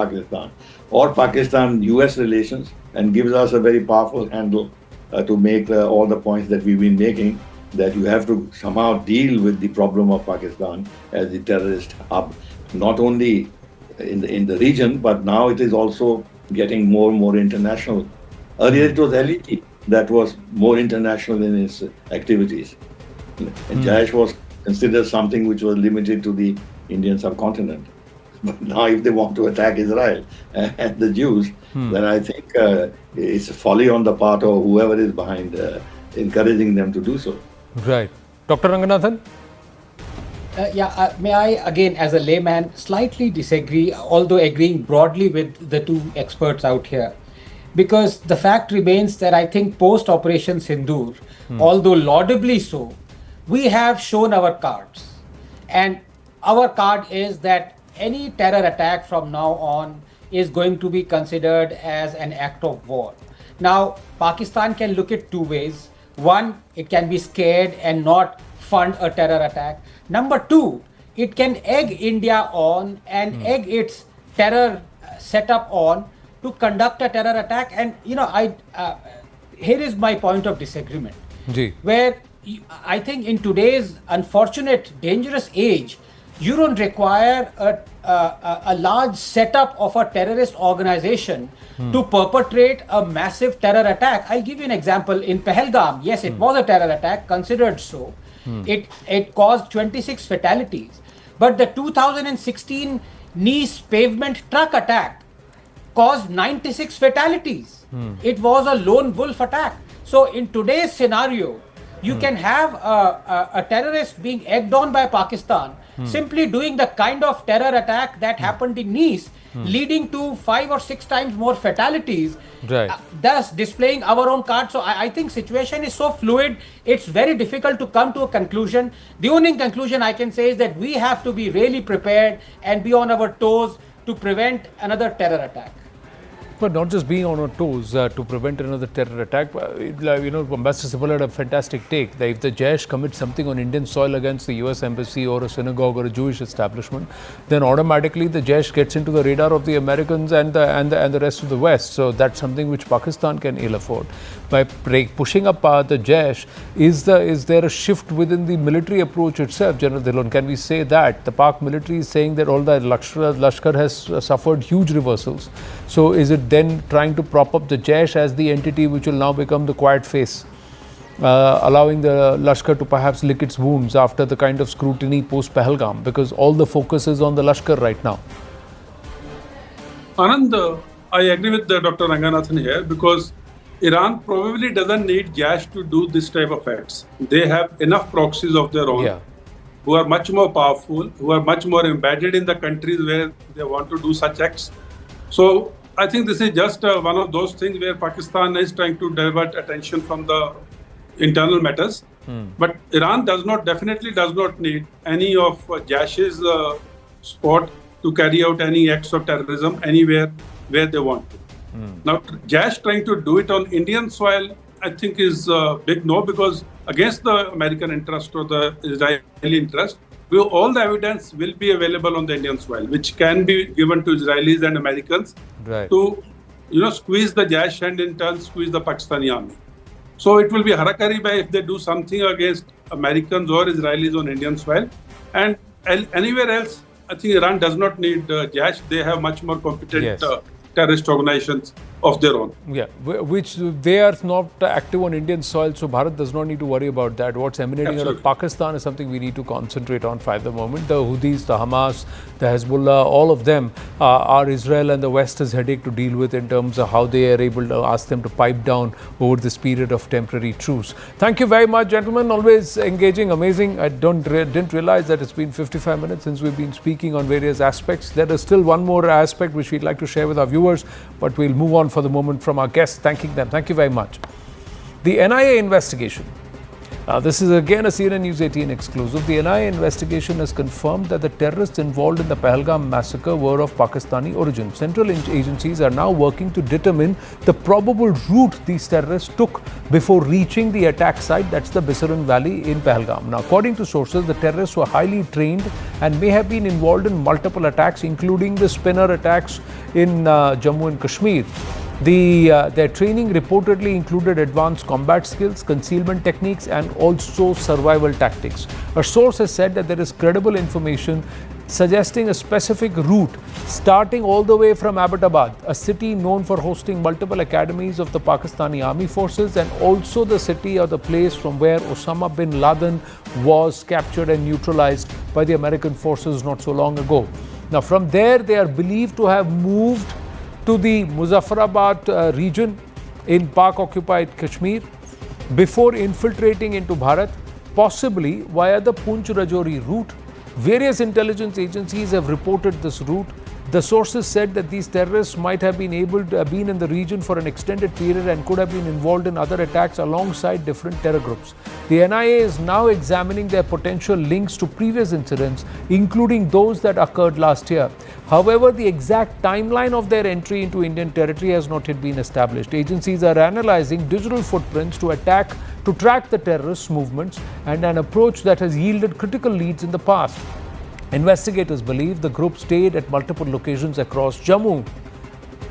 S7: Pakistan-US relations, and gives us a very powerful handle to make all the points that we've been making, that you have to somehow deal with the problem of Pakistan as the terrorist hub, not only in the region, but now it is also getting more and more international. Earlier it was LET that was more international in its activities. And Jaish was considered something which was limited to the Indian subcontinent. But now if they want to attack Israel and the Jews, then I think it's a folly on the part of whoever is behind encouraging them to do so.
S1: Right. Dr. Ranganathan?
S6: May I again, as a layman, slightly disagree, although agreeing broadly with the two experts out here. Because the fact remains that I think post-Operation Sindoor, although laudably so, we have shown our cards. And our card is that any terror attack from now on is going to be considered as an act of war. Now, Pakistan can look at two ways. One, it can be scared and not fund a terror attack. Number two, it can egg India on and egg its terror setup on to conduct a terror attack. And here is my point of disagreement, where I think in today's unfortunate, dangerous age, you don't require a large setup of a terrorist organization to perpetrate a massive terror attack. I'll give you an example. In Pahalgam, yes, it was a terror attack, considered so. It caused 26 fatalities. But the 2016 Nice pavement truck attack caused 96 fatalities. It was a lone wolf attack. So in today's scenario, you can have a terrorist being egged on by Pakistan, simply doing the kind of terror attack that happened in Nice, leading to 5 or 6 times more fatalities, thus displaying our own card. So I think situation is so fluid, it's very difficult to come to a conclusion. The only conclusion I can say is that we have to be really prepared and be on our toes to prevent another terror attack.
S1: But not just being on our toes to prevent another terror attack. Ambassador Sibal had a fantastic take that if the Jaish commits something on Indian soil against the US embassy or a synagogue or a Jewish establishment, then automatically the Jaish gets into the radar of the Americans and the rest of the West. So that's something which Pakistan can ill afford. By pushing up the Jaish, is there a shift within the military approach itself, General Dhillon? Can we say that the Pak military is saying that all the Lashkar has suffered huge reversals? So is it then trying to prop up the Jaish as the entity which will now become the quiet face, allowing the Lashkar to perhaps lick its wounds after the kind of scrutiny post-Pahalgam, because all the focus is on the Lashkar right now?
S5: Anand, I agree with Dr. Ranganathan here, because Iran probably doesn't need Jaish to do this type of acts. They have enough proxies of their own who are much more powerful, who are much more embedded in the countries where they want to do such acts. So I think this is just one of those things where Pakistan is trying to divert attention from the internal matters. But Iran definitely does not need any of Jaish's support to carry out any acts of terrorism anywhere where they want to. Now, Jaish trying to do it on Indian soil, I think is a big no, because against the American interest or the Israeli interest, all the evidence will be available on the Indian soil, which can be given to Israelis and Americans to, squeeze the Jaish and in turn squeeze the Pakistani army. So it will be harakariba if they do something against Americans or Israelis on Indian soil. And anywhere else, I think Iran does not need Jaish. They have much more competent terrorist organizations of their own.
S1: Which they are not active on Indian soil, so Bharat does not need to worry about that. What's emanating out of Pakistan is something we need to concentrate on for the moment. The Houthis, the Hamas, the Hezbollah, all of them are Israel and the West's headache to deal with in terms of how they are able to ask them to pipe down over this period of temporary truce. Thank you very much, gentlemen. Always engaging, amazing. I didn't realize that it's been 55 minutes since we've been speaking on various aspects. There is still one more aspect which we'd like to share with our viewers, but we'll move on for the moment from our guests, thanking them. Thank you very much. The NIA investigation This is again a CNN News 18 exclusive. The NIA investigation has confirmed that the terrorists involved in the Pahalgam massacre were of Pakistani origin. Central agencies are now working to determine the probable route these terrorists took before reaching the attack site, that's the Bisaran Valley in Pahalgam. Now, according to sources, the terrorists were highly trained and may have been involved in multiple attacks, including the spinner attacks in Jammu and Kashmir. Their training reportedly included advanced combat skills, concealment techniques, and also survival tactics. A source has said that there is credible information suggesting a specific route starting all the way from Abbottabad, a city known for hosting multiple academies of the Pakistani army forces, and also the city or the place from where Osama bin Laden was captured and neutralized by the American forces not so long ago. Now, from there, they are believed to have moved to the Muzaffarabad region in Pak-occupied Kashmir before infiltrating into Bharat, possibly via the Poonch-Rajouri route. Various intelligence agencies have reported this route. The sources said that these terrorists might have been in the region for an extended period and could have been involved in other attacks alongside different terror groups. The NIA is now examining their potential links to previous incidents, including those that occurred last year. However, the exact timeline of their entry into Indian territory has not yet been established. Agencies are analyzing digital footprints to track the terrorists' movements, and an approach that has yielded critical leads in the past. Investigators believe the group stayed at multiple locations across Jammu.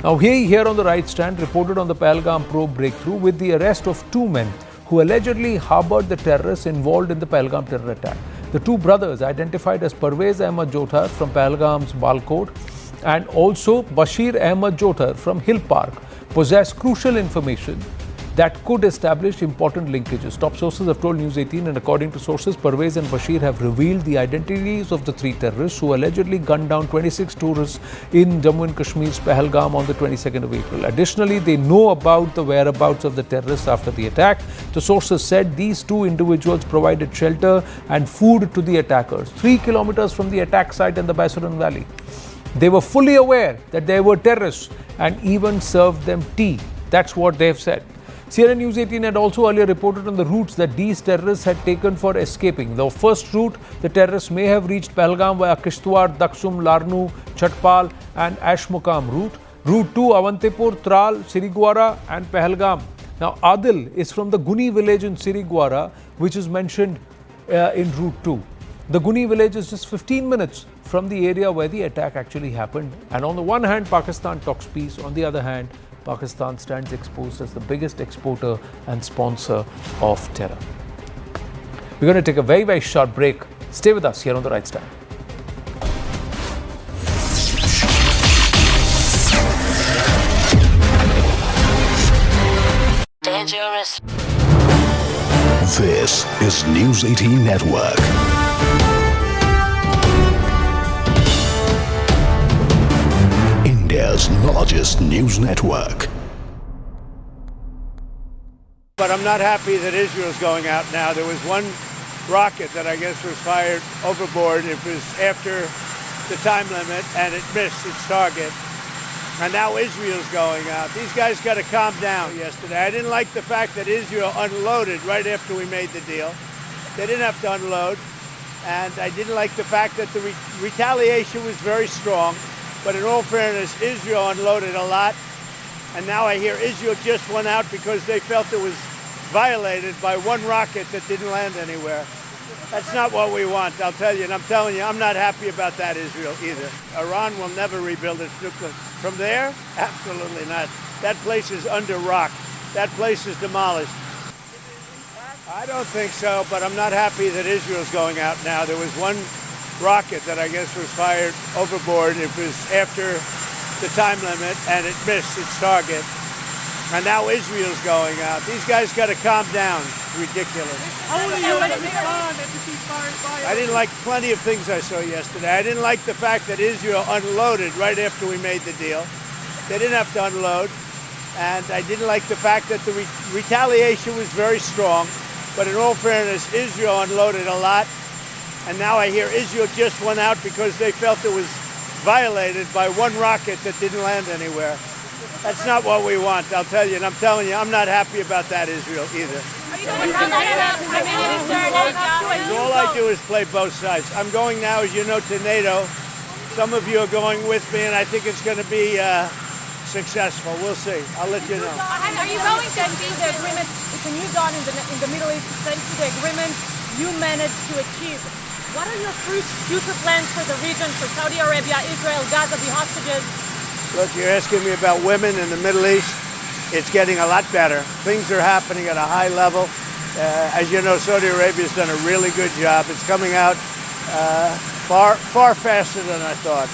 S1: Now, here on the right stand, reported on the Pahalgam probe breakthrough with the arrest of two men who allegedly harbored the terrorists involved in the Pahalgam terror attack. The two brothers, identified as Parvez Ahmad Jothar from Pahalgam's Balkot and also Bashir Ahmad Jothar from Hill Park, possess crucial information that could establish important linkages. Top sources have told News 18, and according to sources, Parvez and Bashir have revealed the identities of the three terrorists who allegedly gunned down 26 tourists in Jammu and Kashmir's Pahalgam on the 22nd of April. Additionally, they know about the whereabouts of the terrorists after the attack. The sources said these two individuals provided shelter and food to the attackers 3 kilometers from the attack site in the Bisaran Valley. They were fully aware that they were terrorists and even served them tea. That's what they have said. CNN News 18 had also earlier reported on the routes that these terrorists had taken for escaping. The first route, the terrorists may have reached Pahalgam via Kishtwar, Daksum, Larnu, Chatpal and Ashmukam route. Route 2, Avantipur, Tral, Sirigwara and Pahalgam. Now, Adil is from the Guni village in Sirigwara, which is mentioned in Route 2. The Guni village is just 15 minutes from the area where the attack actually happened. And on the one hand, Pakistan talks peace. On the other hand, Pakistan stands exposed as the biggest exporter and sponsor of terror. We're going to take a very, very short break. Stay with us here on The Right Stand.
S9: Dangerous. This is News 18 Network. India's largest news network.
S2: But I'm not happy that Israel's going out now. There was one rocket that I guess was fired overboard. It was after the time limit and it missed its target. And now Israel's going out. These guys got to calm down yesterday. I didn't like the fact that Israel unloaded right after we made the deal. They didn't have to unload. And I didn't like the fact that the retaliation was very strong. But in all fairness, Israel unloaded a lot. And now I hear Israel just went out because they felt it was violated by one rocket that didn't land anywhere. That's not what we want, I'll tell you. And I'm telling you, I'm not happy about that, Israel, either. Iran will never rebuild its nuclear. From there? Absolutely not. That place is under rock. That place is demolished. I don't think so, but I'm not happy that Israel's going out now. There was one rocket that I guess was fired overboard. It was after the time limit and it missed its target. And now Israel's going out. These guys got to calm down. It's ridiculous. I didn't like plenty of things I saw yesterday. I didn't like the fact that Israel unloaded right after we made the deal. They didn't have to unload. And I didn't like the fact that the retaliation was very strong. But in all fairness, Israel unloaded a lot. And now I hear Israel just went out because they felt it was violated by one rocket that didn't land anywhere. That's not what we want, I'll tell you. And I'm telling you, I'm not happy about that, Israel, either. All I do is play both sides. I'm going now, as you know, to NATO. Some of you are going with me, and I think it's going to be successful. We'll see. I'll let you know.
S3: Are you going to achieve the agreement? It's a new dawn in the Middle East, thanks to the agreement you managed to achieve. What are your future plans for the region, for Saudi Arabia, Israel, Gaza, the hostages?
S2: Look, you're asking me about women in the Middle East. It's getting a lot better. Things are happening at a high level. As you know, Saudi Arabia's done a really good job. It's coming out far faster than I thought.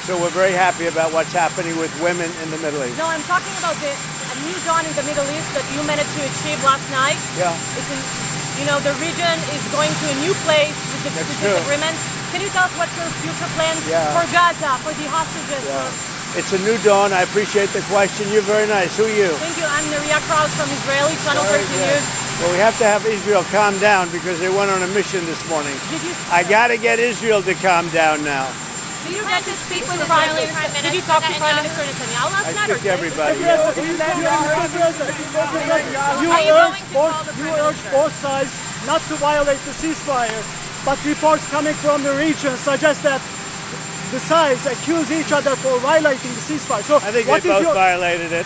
S2: So we're very happy about what's happening with women in the Middle East.
S3: No, I'm talking about a new dawn in the Middle East that you managed to achieve last night.
S2: Yeah.
S3: The region is going to a new place with this agreement. Can you tell us what's your future plans for Gaza, for the hostages?
S2: It's a new dawn. I appreciate the question. You're very nice. Who are you?
S3: Thank you. I'm Neria Kraus from Israeli Channel 13 News.
S2: Well, we have to have Israel calm down because they went on a mission this morning. I got to get Israel to calm down now.
S3: Did you get to speak with Prime Minister? Did you talk to Prime Minister Netanyahu last night?
S2: I speak to everybody.
S10: You urge both sides not to violate the ceasefire, but reports coming from the region suggest that the sides accuse each other for violating the ceasefire. So
S2: I think they both violated it.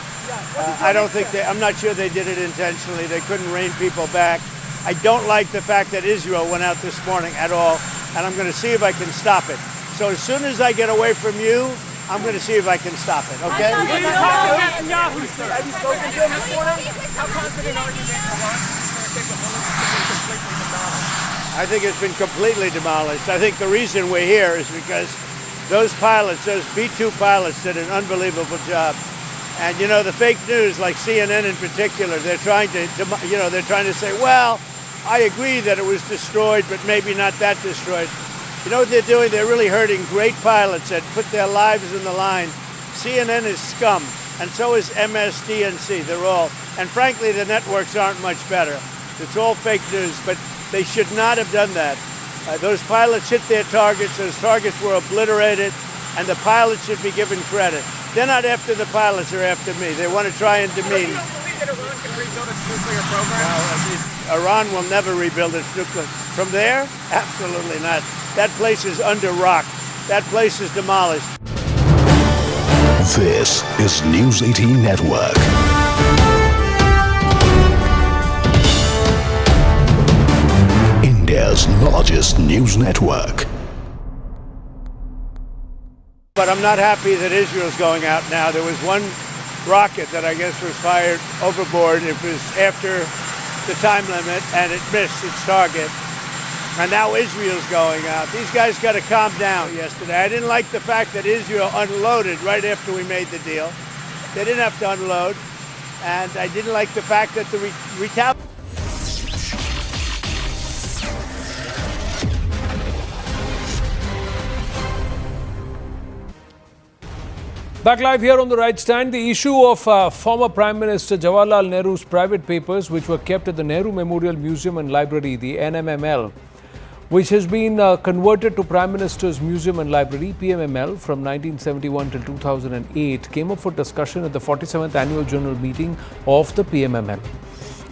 S2: I'm not sure they did it intentionally. They couldn't rein people back. I don't like the fact that Israel went out this morning at all, and I'm going to see if I can stop it. So as soon as I get away from you, I'm going to see if I can stop it, okay?
S4: Have you spoken to him this morning? How confident are you that Iran is capable of completely demolished?
S2: I think it's been completely demolished. I think the reason we're here is because those pilots, those B-2 pilots, did an unbelievable job. And the fake news, like CNN in particular, they're trying to say, well, I agree that it was destroyed, but maybe not that destroyed. You know what they're doing? They're really hurting great pilots that put their lives in the line. CNN is scum, and so is MSDNC. They're all, and frankly, the networks aren't much better. It's all fake news, but they should not have done that. Those pilots hit their targets. Those targets were obliterated, and the pilots should be given credit. They're not after the pilots, they're after me. They want to try and demean.
S4: You don't believe that Iran can rebuild its nuclear program?
S2: No, Iran will never rebuild its nuclear. From there? Absolutely not. That place is under rock. That place is demolished.
S9: This is News 18 Network. India's largest news network.
S2: But I'm not happy that Israel's going out now. There was one rocket that I guess was fired overboard. It was after the time limit, and it missed its target. And now Israel's going out. These guys got to calm down yesterday. I didn't like the fact that Israel unloaded right after we made the deal. They didn't have to unload. And I didn't like the fact that the retaliation.
S1: Back live here on the right stand, the issue of former Prime Minister Jawaharlal Nehru's private papers, which were kept at the Nehru Memorial Museum and Library, the NMML, which has been converted to Prime Minister's Museum and Library, PMML, from 1971 till 2008, came up for discussion at the 47th Annual General Meeting of the PMML.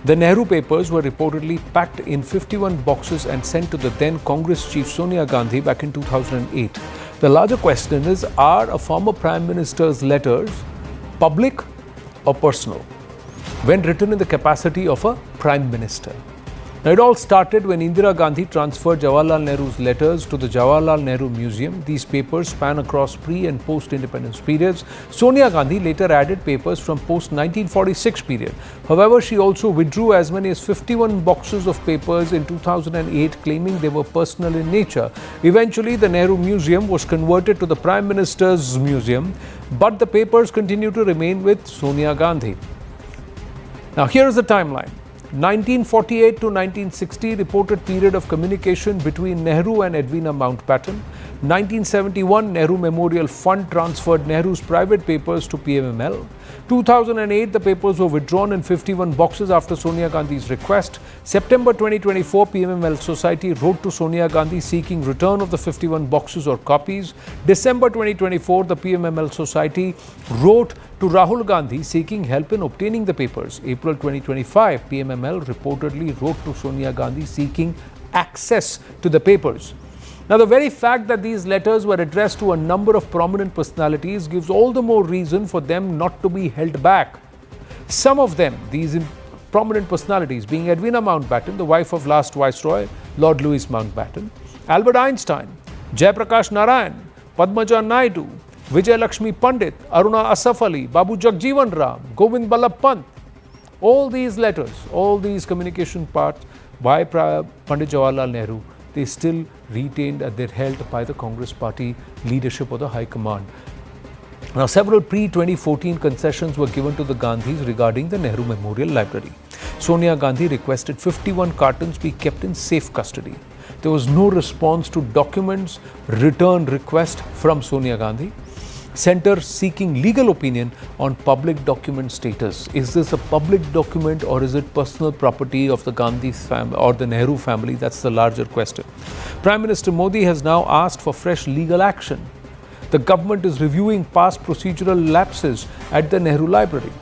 S1: The Nehru papers were reportedly packed in 51 boxes and sent to the then Congress chief Sonia Gandhi back in 2008. The larger question is, are a former Prime Minister's letters public or personal when written in the capacity of a Prime Minister? Now, it all started when Indira Gandhi transferred Jawaharlal Nehru's letters to the Jawaharlal Nehru Museum. These papers span across pre- and post-independence periods. Sonia Gandhi later added papers from post-1946 period. However, she also withdrew as many as 51 boxes of papers in 2008, claiming they were personal in nature. Eventually, the Nehru Museum was converted to the Prime Minister's Museum, but the papers continue to remain with Sonia Gandhi. Now, here is the timeline. 1948 to 1960 reported period of communication between Nehru and Edwina Mountbatten. 1971 Nehru Memorial Fund transferred Nehru's private papers to PMML. 2008 the papers were withdrawn in 51 boxes after Sonia Gandhi's request. September 2024, PMML Society wrote to Sonia Gandhi seeking return of the 51 boxes or copies. December 2024, the PMML Society wrote to Rahul Gandhi seeking help in obtaining the papers. April 2025, PMML reportedly wrote to Sonia Gandhi seeking access to the papers. Now, the very fact that these letters were addressed to a number of prominent personalities gives all the more reason for them not to be held back. Some of them, these prominent personalities, being Edwina Mountbatten, the wife of last Viceroy, Lord Louis Mountbatten, Albert Einstein, Jayaprakash Narayan, Padmaja Naidu, Vijay Lakshmi Pandit, Aruna Asaf Ali, Babu Jagjeevan Ram, Govind Ballabh Pant. All these letters, all these communication parts by Pandit Jawaharlal Nehru, they still retained, they're held by the Congress Party leadership or the High Command. Now, several pre-2014 concessions were given to the Gandhis regarding the Nehru Memorial Library. Sonia Gandhi requested 51 cartons be kept in safe custody. There was no response to documents return request from Sonia Gandhi. Center seeking legal opinion on public document status. Is this a public document or is it personal property of the Gandhi family or the Nehru family? That's the larger question. Prime Minister Modi has now asked for fresh legal action. The government is reviewing past procedural lapses at the Nehru Library.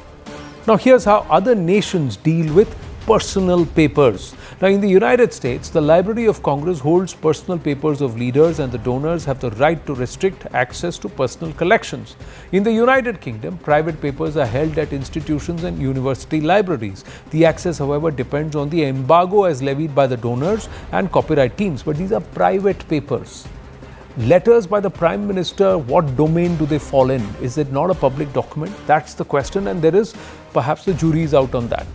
S1: Now, here's how other nations deal with personal papers. Now, in the United States, the Library of Congress holds personal papers of leaders and the donors have the right to restrict access to personal collections. In the United Kingdom, private papers are held at institutions and university libraries. The access, however, depends on the embargo as levied by the donors and copyright teams. But these are private papers. Letters by the Prime Minister, what domain do they fall in? Is it not a public document? That's the question, and there is perhaps the jury is out on that.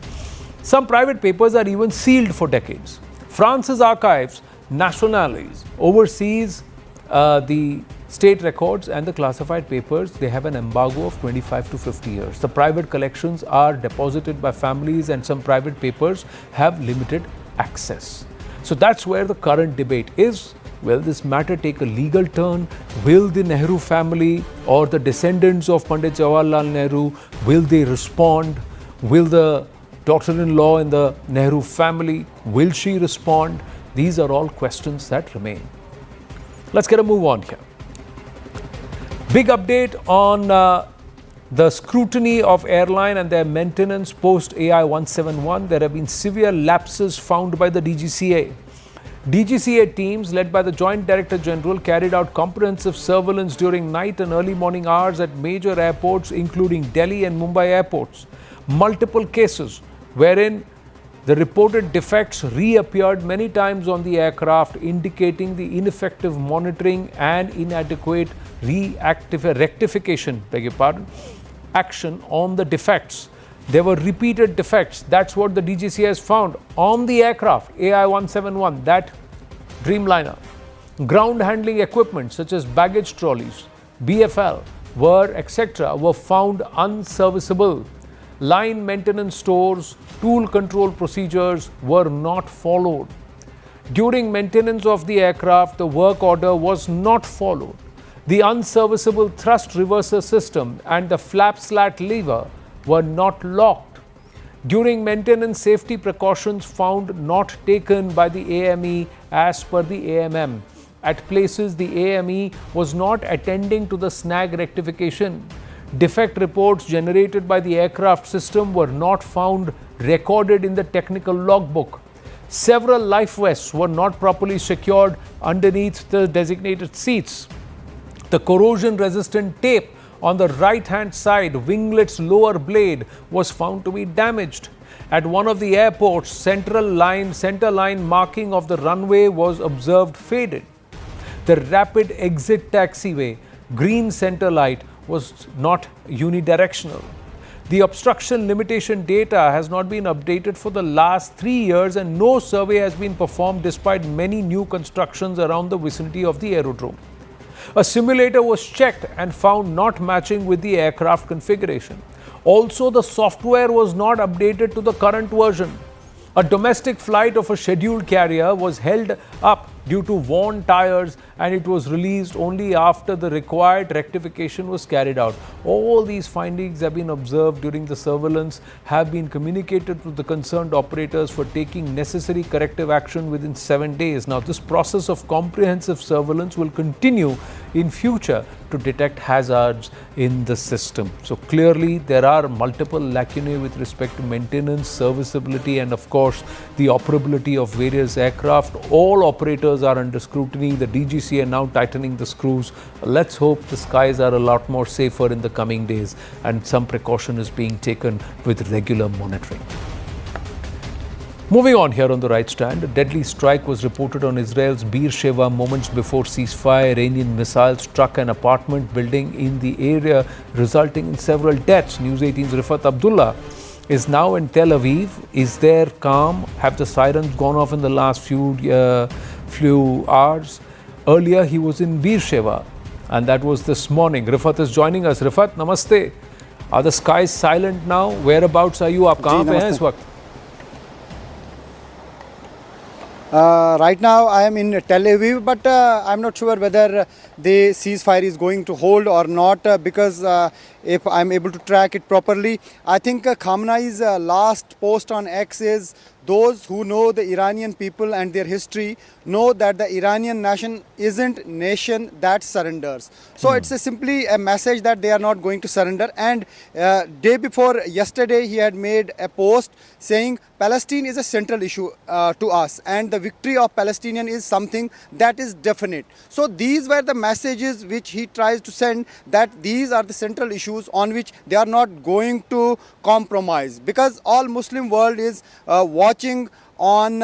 S1: Some private papers are even sealed for decades. France's archives nationales oversees the state records and the classified papers. They have an embargo of 25 to 50 years. The private collections are deposited by families and some private papers have limited access. So that's where the current debate is. Will this matter take a legal turn? Will the Nehru family or the descendants of Pandit Jawaharlal Nehru, will they respond? Will the daughter-in-law in the Nehru family, will she respond? These are all questions that remain. Let's get a move on here. Big update on the scrutiny of airline and their maintenance post AI 171. There have been severe lapses found by the DGCA. DGCA teams led by the Joint Director General carried out comprehensive surveillance during night and early morning hours at major airports including Delhi and Mumbai airports. Multiple cases wherein the reported defects reappeared many times on the aircraft, indicating the ineffective monitoring and inadequate rectification, action on the defects. There were repeated defects. That's what the DGCA has found on the aircraft AI 171, that Dreamliner. Ground handling equipment such as baggage trolleys, BFL, etc. were found unserviceable. Line maintenance stores, tool control procedures were not followed. During maintenance of the aircraft, the work order was not followed. The unserviceable thrust reverser system and the flap slat lever were not locked. During maintenance, safety precautions found not taken by the AME as per the AMM. At places, the AME was not attending to the snag rectification. Defect reports generated by the aircraft system were not found recorded in the technical logbook. Several life vests were not properly secured underneath the designated seats. The corrosion-resistant tape on the right-hand side winglet's lower blade was found to be damaged. At one of the airports, center line marking of the runway was observed faded. The rapid exit taxiway green center light was not unidirectional. The obstruction limitation data has not been updated for the last 3 years and no survey has been performed despite many new constructions around the vicinity of the aerodrome. A simulator was checked and found not matching with the aircraft configuration. Also, the software was not updated to the current version. A domestic flight of a scheduled carrier was held up due to worn tires, and it was released only after the required rectification was carried out. All these findings have been observed during the surveillance, have been communicated to the concerned operators for taking necessary corrective action within 7 days. Now, this process of comprehensive surveillance will continue in future to detect hazards in the system. So clearly there are multiple lacunae with respect to maintenance, serviceability, and of course the operability of various aircraft. All operators are under scrutiny. The DGC are now tightening the screws. Let's hope the skies are a lot more safer in the coming days and some precaution is being taken with regular monitoring. Moving on here on the right stand, a deadly strike was reported on Israel's Beersheba moments before ceasefire. Iranian missiles struck an apartment building in the area, resulting in several deaths. News 18's Rifat Abdullah is now in Tel Aviv. Is there calm? Have the sirens gone off in the last few hours? Earlier, he was in Beersheba, and that was this morning. Rifat is joining us. Rifat, namaste. Are the skies silent now? Whereabouts are you? आप कहाँ पे हैं इस वक्त?
S11: Right now I am in Tel Aviv, but I'm not sure whether the ceasefire is going to hold or not, because if I'm able to track it properly, I think Khamenei's last post on X is, those who know the Iranian people and their history know that the Iranian nation isn't nation that surrenders. So it's simply a message that they are not going to surrender. And day before yesterday, he had made a post saying Palestine is a central issue to us, and the victory of Palestinian is something that is definite. So these were the messages which he tries to send, that these are the central issues on which they are not going to compromise, because all Muslim world is watching on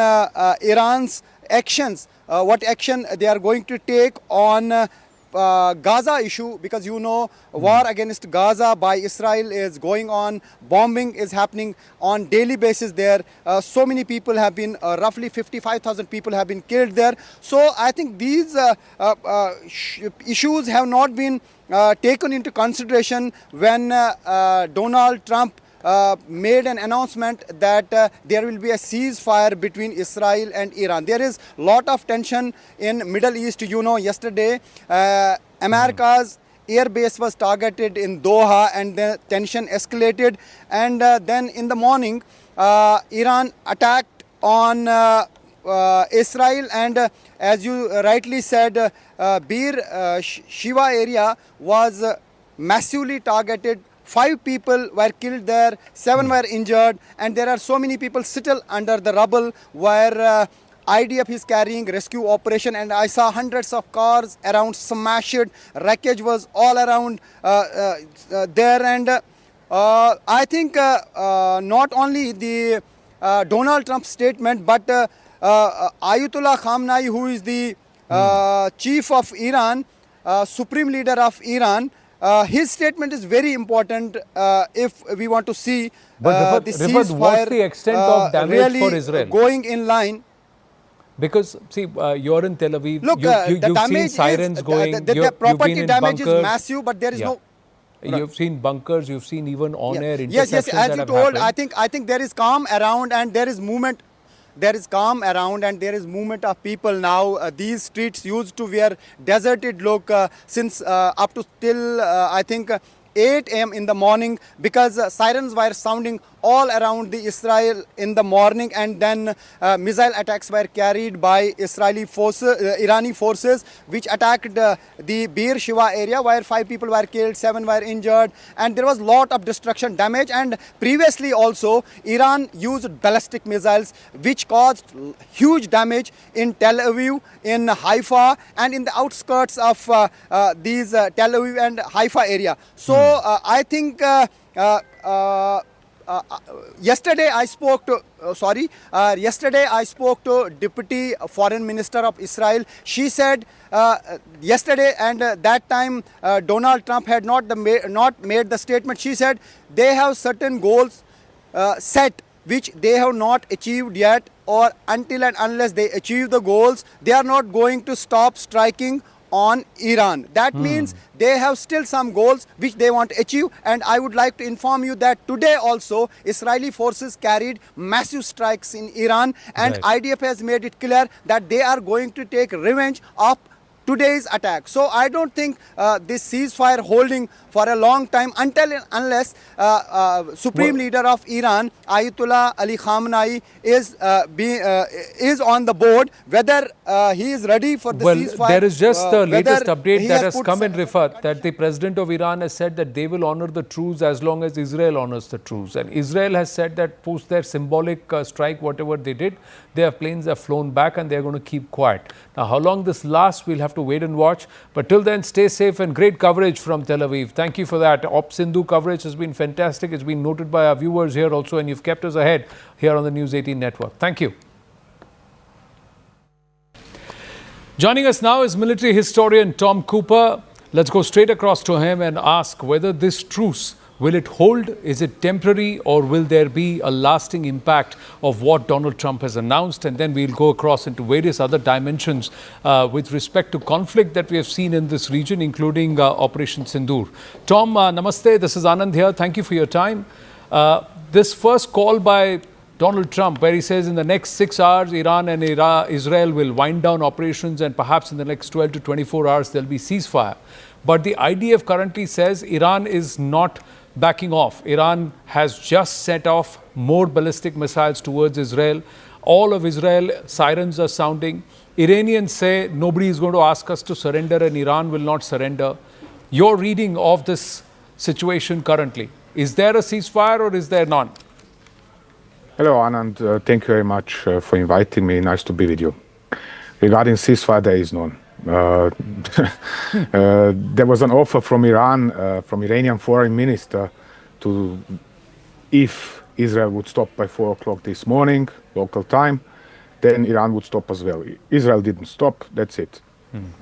S11: Iran's actions, what action they are going to take on Gaza issue, because you know war against Gaza by Israel is going on. Bombing is happening on daily basis there. So many people have been, roughly 55,000 people have been killed there. So I think these issues have not been taken into consideration when Donald Trump made an announcement that there will be a ceasefire between Israel and Iran. There is a lot of tension in Middle East. You know, yesterday America's air base was targeted in Doha, and the tension escalated. And then in the morning, Iran attacked on Israel, and as you rightly said, Beer Shiva area was massively targeted. 5 people were killed there, 7 were injured, and there are so many people still under the rubble where IDF is carrying rescue operation. And I saw hundreds of cars around smashed, wreckage was all around there. And I think not only the Donald Trump statement, but Ayatollah Khamenei, who is the chief of Iran, supreme leader of Iran, his statement is very important if we want to see
S1: but
S11: the
S1: Rifat,
S11: ceasefire
S1: what's the extent of damage
S11: really
S1: for Israel
S11: going in line.
S1: Because see, you're in Tel Aviv.
S11: Look,
S1: you've seen sirens going.
S11: The property
S1: you've been in
S11: damage
S1: bunkers.
S11: is massive, but there is no.
S1: You've seen bunkers. You've seen even on-air interceptions.
S11: Yes. As
S1: that
S11: you
S1: have
S11: told,
S1: happened.
S11: I think there is calm around, and there is movement. There is calm around, and there is movement of people now. These streets used to were deserted look since up to till I think 8 a.m. in the morning, because sirens were sounding all around the Israel in the morning, and then missile attacks were carried by Israeli forces, Irani forces, which attacked the Beer Shiva area, where 5 people were killed, 7 were injured, and there was lot of destruction damage. And previously also Iran used ballistic missiles, which caused huge damage in Tel Aviv, in Haifa, and in the outskirts of these Tel Aviv and Haifa area. So I think yesterday I spoke to Deputy Foreign Minister of Israel. She said yesterday, and that time Donald Trump had not made the statement. She said they have certain goals set which they have not achieved yet, or until and unless they achieve the goals, they are not going to stop striking on Iran. That means they have still some goals which they want to achieve. And I would like to inform you that today also Israeli forces carried massive strikes in Iran, and IDF has made it clear that they are going to take revenge of today's attack. So I don't think this ceasefire holding for a long time until and unless Supreme Leader of Iran, Ayatollah Ali Khamenei, is on the board. Whether he is ready for the ceasefire.
S1: Well, there is just the latest update that has come in, Rifat, that the President of Iran has said that they will honor the truce as long as Israel honors the truce. And Israel has said that post their symbolic strike, whatever they did, their planes have flown back and they're going to keep quiet. Now, how long this lasts, we'll have to wait and watch. But till then, stay safe, and great coverage from Tel Aviv. Thank you for that. Op Sindhu coverage has been fantastic. It's been noted by our viewers here also, and you've kept us ahead here on the News 18 network. Thank you. Joining us now is military historian Tom Cooper. Let's go straight across to him and ask whether this truce, will it hold? Is it temporary, or will there be a lasting impact of what Donald Trump has announced? And then we'll go across into various other dimensions with respect to conflict that we have seen in this region, including Operation Sindoor. Tom, namaste. This is Anand here. Thank you for your time. This first call by Donald Trump, where he says in the next 6 hours, Iran and Israel will wind down operations, and perhaps in the next 12 to 24 hours, there'll be ceasefire. But the IDF currently says Iran is not backing off. Iran has just set off more ballistic missiles towards Israel. All of Israel sirens are sounding. Iranians say nobody is going to ask us to surrender, and Iran will not surrender. Your reading of this situation currently, is there a ceasefire or is there none?
S12: Hello, Anand. Thank you very much for inviting me. Nice to be with you. Regarding ceasefire, there is none. There was an offer from Iran, from Iranian foreign minister, to if Israel would stop by 4 o'clock this morning, local time, then Iran would stop as well. Israel didn't stop. That's it.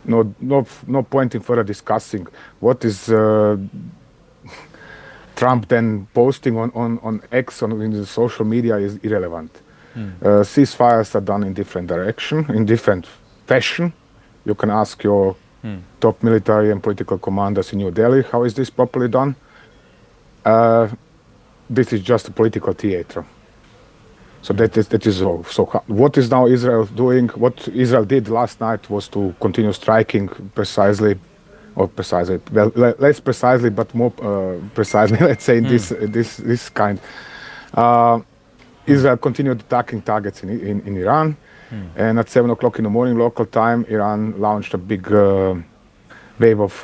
S12: No point in further discussing. What is Trump then posting on X, in the social media, is irrelevant. Ceasefires are done in different direction, in different fashion. You can ask your top military and political commanders in New Delhi, how is this properly done? This is just a political theater. So that is all. So what is now Israel doing? What Israel did last night was to continue striking less precisely, but more precisely, let's say, in this kind. Israel continued attacking targets in Iran. And at 7 o'clock in the morning, local time, Iran launched a big wave of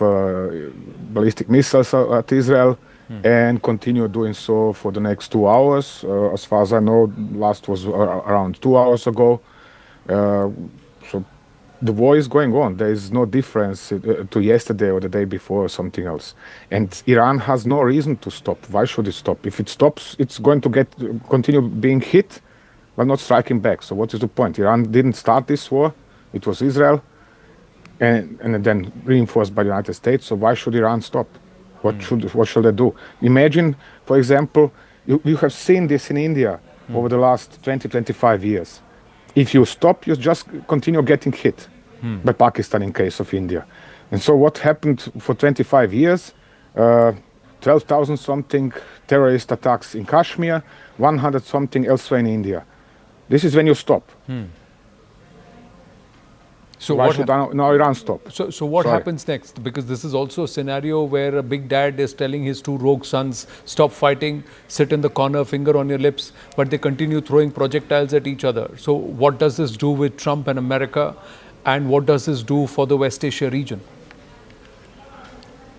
S12: ballistic missiles at Israel and continued doing so for the next 2 hours. As far as I know, last was around 2 hours ago. So the war is going on. There is no difference to yesterday or the day before or something else. And Iran has no reason to stop. Why should it stop? If it stops, it's going to continue being hit, but not striking back. So what is the point? Iran didn't start this war. It was Israel, and then reinforced by the United States. So why should Iran stop? What should they do? Imagine, for example, you have seen this in India over the last 20-25 years. If you stop, you just continue getting hit by Pakistan in case of India. And so what happened for 25 years? 12,000 something terrorist attacks in Kashmir, 100 something elsewhere in India. This is when you stop.
S1: So
S12: why should now Iran stop?
S1: So what happens next? Because this is also a scenario where a big dad is telling his 2 rogue sons, stop fighting, sit in the corner, finger on your lips, but they continue throwing projectiles at each other. So what does this do with Trump and America, and what does this do for the West Asia region?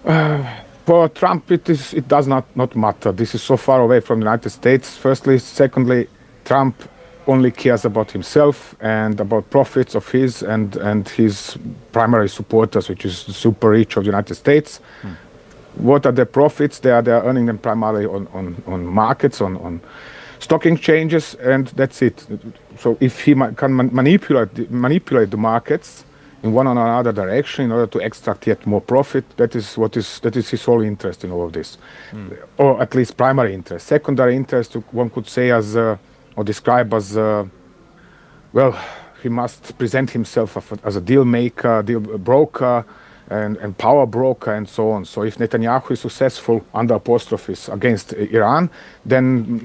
S12: For Trump, it does not matter. This is so far away from the United States, firstly. Secondly, Trump only cares about himself and about profits of his and his primary supporters, which is the super rich of the United States. What are their profits? They are earning them primarily on markets, on stock exchanges, and that's it. So if he can manipulate the markets in one or another direction in order to extract yet more profit, that is his whole interest in all of this, or at least primary interest. Secondary interest, one could say, as or describe as he must present himself as a deal maker, deal broker, and power broker, and so on. So if Netanyahu is successful under apostrophes against Iran, then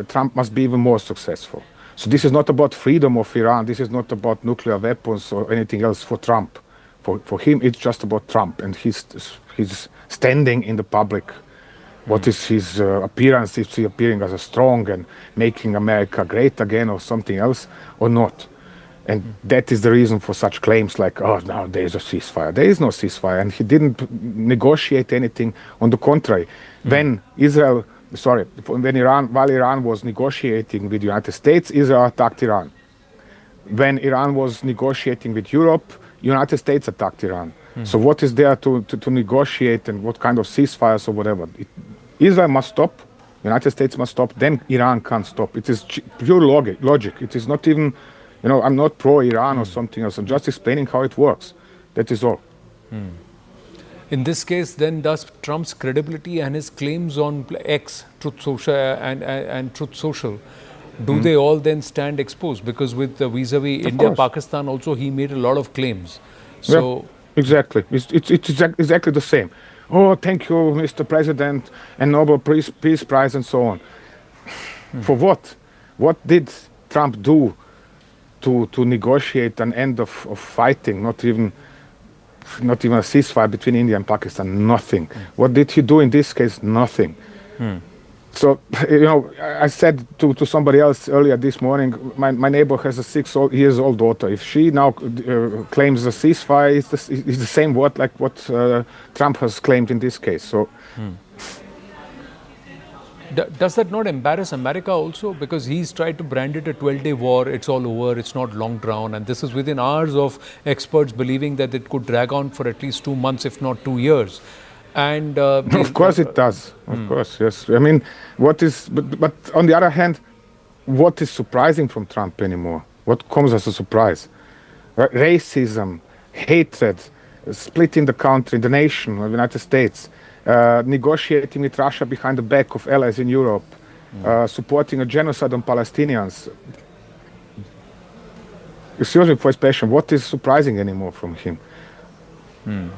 S12: Trump must be even more successful. So this is not about freedom of Iran. This is not about nuclear weapons or anything else for Trump. For him, it's just about Trump and his standing in the public. What is his appearance? Is he appearing as a strong and making America great again or something else or not? And that is the reason for such claims like, oh, now there is a ceasefire. There is no ceasefire, and he didn't negotiate anything. On the contrary, while Iran was negotiating with the United States, Israel attacked Iran. When Iran was negotiating with Europe, United States attacked Iran. So what is there to negotiate, and what kind of ceasefires or whatever? Israel must stop, United States must stop, then Iran can't stop. It is pure logic. It is not even, I'm not pro-Iran or something else. I'm just explaining how it works. That is all.
S1: In this case, then, does Trump's credibility and his claims on X, Truth Social and Truth Social, do they all then stand exposed? Because with vis-a-vis India, Pakistan also, he made a lot of claims. So
S12: yeah, exactly. It's exactly the same. Oh, thank you, Mr. President, and Nobel Peace Prize, and so on. For what? What did Trump do to negotiate an end of fighting? Not even a ceasefire between India and Pakistan. Nothing. What did he do in this case? Nothing. So, I said to somebody else earlier this morning, my neighbor has a 6-year-old daughter. If she now claims a ceasefire, it's the same word like what Trump has claimed in this case. So,
S1: does that not embarrass America also? Because he's tried to brand it a 12-day war, it's all over, it's not long drawn, and this is within hours of experts believing that it could drag on for at least 2 months, if not 2 years. And
S12: of course it does. Of course, yes. I mean, but on the other hand, what is surprising from Trump anymore? What comes as a surprise? Racism, hatred, splitting the country, the nation of the United States, negotiating with Russia behind the back of allies in Europe, supporting a genocide on Palestinians. Excuse me for expression, what is surprising anymore from him?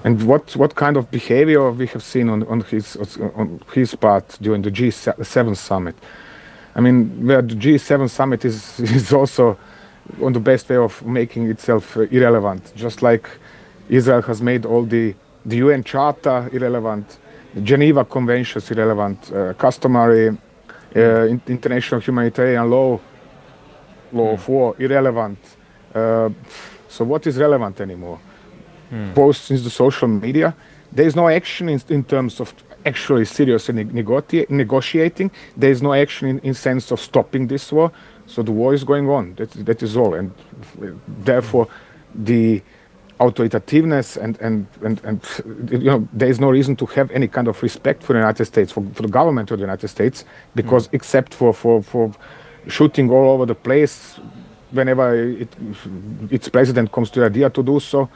S12: And what kind of behavior we have seen on his part during the G7 summit? I mean, where the G7 summit is also on the best way of making itself irrelevant, just like Israel has made all the UN Charter irrelevant, the Geneva Conventions irrelevant, customary international humanitarian law of war irrelevant. So what is relevant anymore? Posts in the social media, there is no action in terms of actually seriously negotiating. There is no action in sense of stopping this war. So the war is going on. That is all, and therefore the authoritativeness and there is no reason to have any kind of respect for the United States, for the government of the United States, because except for shooting all over the place whenever its president comes to the idea to do so.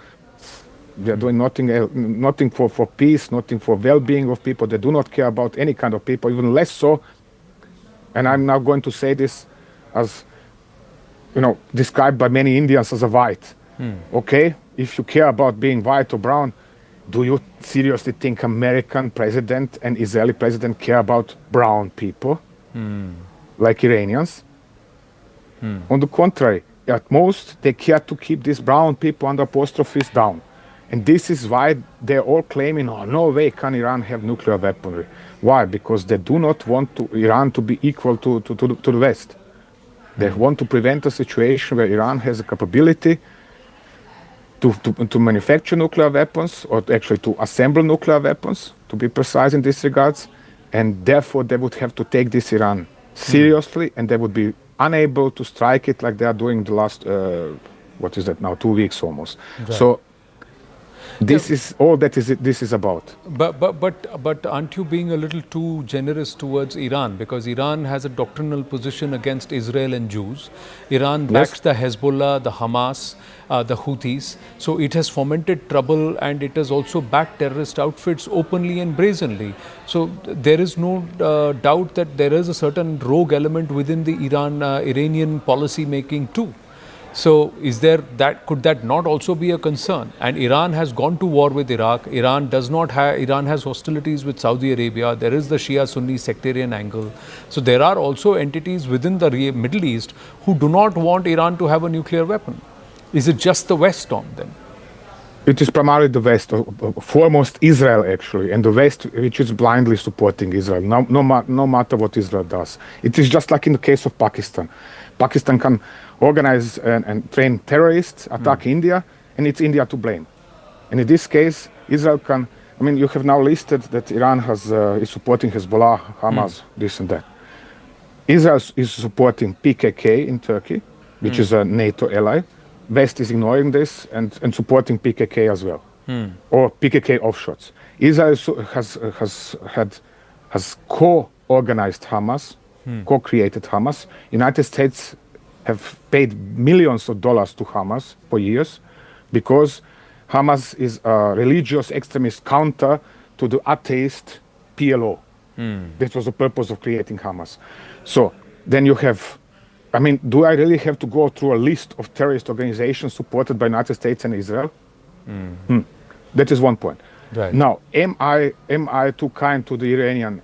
S12: They are doing nothing for peace, nothing for well-being of people. They do not care about any kind of people, even less so. And I'm now going to say this as, described by many Indians as a white. Okay, if you care about being white or brown, do you seriously think American president and Israeli president care about brown people, like Iranians? On the contrary, at most, they care to keep these brown people under apostrophes down. And this is why they're all claiming, oh, no way can Iran have nuclear weaponry. Why? Because they do not want Iran to be equal to the West. They want to prevent a situation where Iran has a capability to manufacture nuclear weapons, or actually to assemble nuclear weapons, to be precise in this regards. And therefore, they would have to take this Iran seriously, and they would be unable to strike it like they are doing the last, 2 weeks almost. Right. So, this is all that this is about.
S1: But aren't you being a little too generous towards Iran? Because Iran has a doctrinal position against Israel and Jews. Iran backs the Hezbollah, the Hamas, the Houthis. So it has fomented trouble, and it has also backed terrorist outfits openly and brazenly. So there is no doubt that there is a certain rogue element within the Iranian policy making too. So could that not also be a concern? And Iran has gone to war with Iraq. Iran has hostilities with Saudi Arabia. There is the Shia-Sunni sectarian angle. So there are also entities within the Middle East who do not want Iran to have a nuclear weapon. Is it just the West, Tom, then?
S12: It is primarily the West, foremost Israel actually, and the West which is blindly supporting Israel, no matter what Israel does. It is just like in the case of Pakistan. Pakistan can organize and train terrorists, attack India, and it's India to blame. And in this case, Israel can, I mean, you have now listed that Iran is supporting Hezbollah, Hamas, this and that. Israel is supporting PKK in Turkey, which is a NATO ally. West is ignoring this and supporting PKK as well, or PKK offshoots. Israel has co-organized Hamas, co-created Hamas. United States have paid millions of dollars to Hamas for years because Hamas is a religious extremist counter to the atheist PLO. This was the purpose of creating Hamas. So then you have, I mean, do I really have to go through a list of terrorist organizations supported by United States and Israel? That is one point.
S1: Right.
S12: Now, am I too kind to the Iranian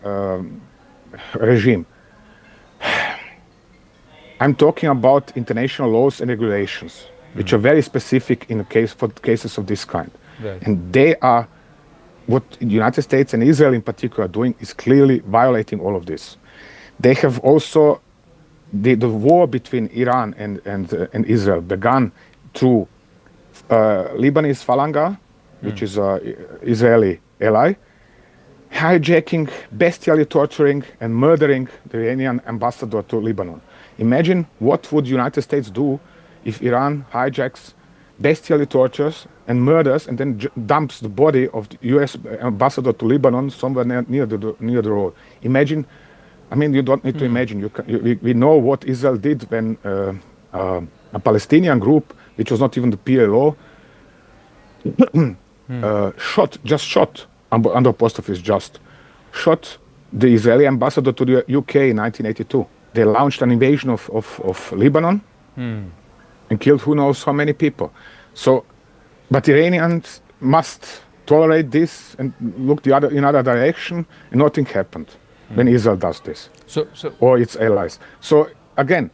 S12: regime? I'm talking about international laws and regulations, which are very specific for cases of this kind.
S1: Right.
S12: And they are, what the United States and Israel in particular are doing is clearly violating all of this. They have also, the war between Iran and Israel began through Lebanese Falanga, which is an Israeli ally, hijacking, bestially torturing and murdering the Iranian ambassador to Lebanon. Imagine what would the United States do if Iran hijacks, bestially tortures and murders and then dumps the body of the US ambassador to Lebanon somewhere near the road. Imagine, I mean, you don't need to imagine. We know what Israel did when a Palestinian group, which was not even the PLO, shot under apostrophe shot the Israeli ambassador to the UK in 1982. They launched an invasion of Lebanon and killed who knows how many people. So, but Iranians must tolerate this and look in other direction, and nothing happened when Israel does this, or its allies. So again,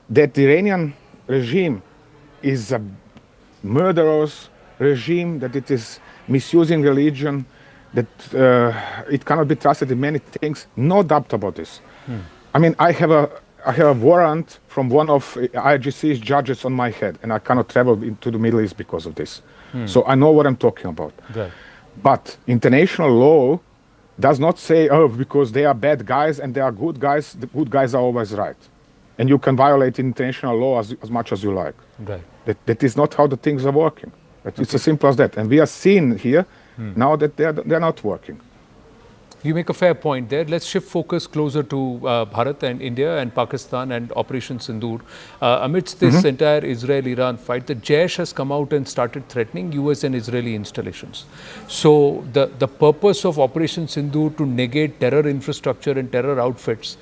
S12: that the Iranian regime is a murderous regime, that it is misusing religion, that it cannot be trusted in many things. No doubt about this. I mean, I have a warrant from one of IGC's judges on my head, and I cannot travel into the Middle East because of this. So I know what I'm talking about.
S1: Right.
S12: But international law does not say, oh, because they are bad guys and they are good guys, the good guys are always right. And you can violate international law as much as you like.
S1: Right.
S12: That is not how the things are working. It's as simple as that. And we are seeing here now that they're not working.
S1: You make a fair point there. Let's shift focus closer to Bharat and India and Pakistan and Operation Sindoor. Amidst this entire Israel-Iran fight, the Jaish has come out and started threatening US and Israeli installations. So the purpose of Operation Sindoor to negate terror infrastructure and terror outfits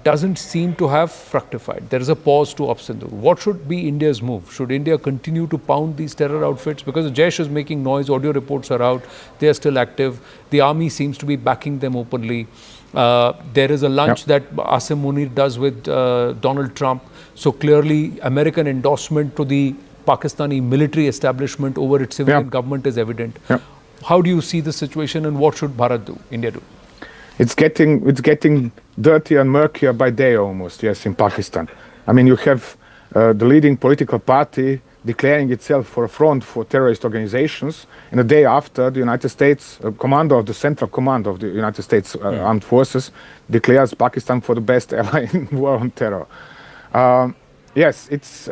S1: doesn't seem to have fructified. There is a pause to Op Sindoor. What should be India's move? Should India continue to pound these terror outfits? Because the Jaish is making noise, audio reports are out, they are still active. The army seems to be backing them openly. There is a lunch that Asim Munir does with Donald Trump. So clearly, American endorsement to the Pakistani military establishment over its civilian government is evident. How do you see the situation, and what should Bharat do, India do?
S12: It's getting dirtier and murkier by day almost, yes, in Pakistan. I mean, you have the leading political party declaring itself for a front for terrorist organizations, and the day after, the United States, commander of the Central Command of the United States Armed Forces, declares Pakistan for the best ally in war on terror. Yes, it's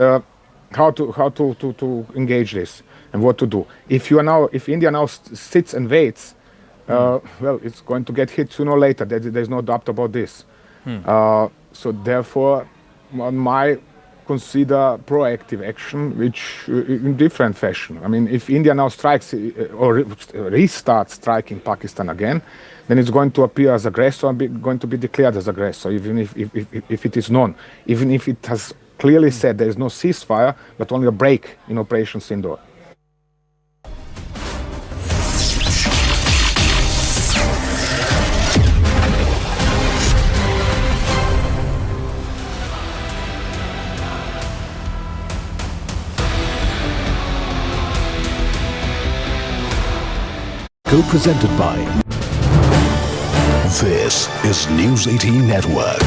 S12: how to engage this and what to do. If India now sits and waits, well, it's going to get hit sooner or later. There's no doubt about this. So therefore, one might consider proactive action, which in different fashion. I mean, if India now strikes or restarts striking Pakistan again, then it's going to appear as aggressor and going to be declared as aggressor, even if it is known, even if it has clearly said there is no ceasefire, but only a break in Operation Sindoor.
S9: Co-presented by. This is News 18 Network.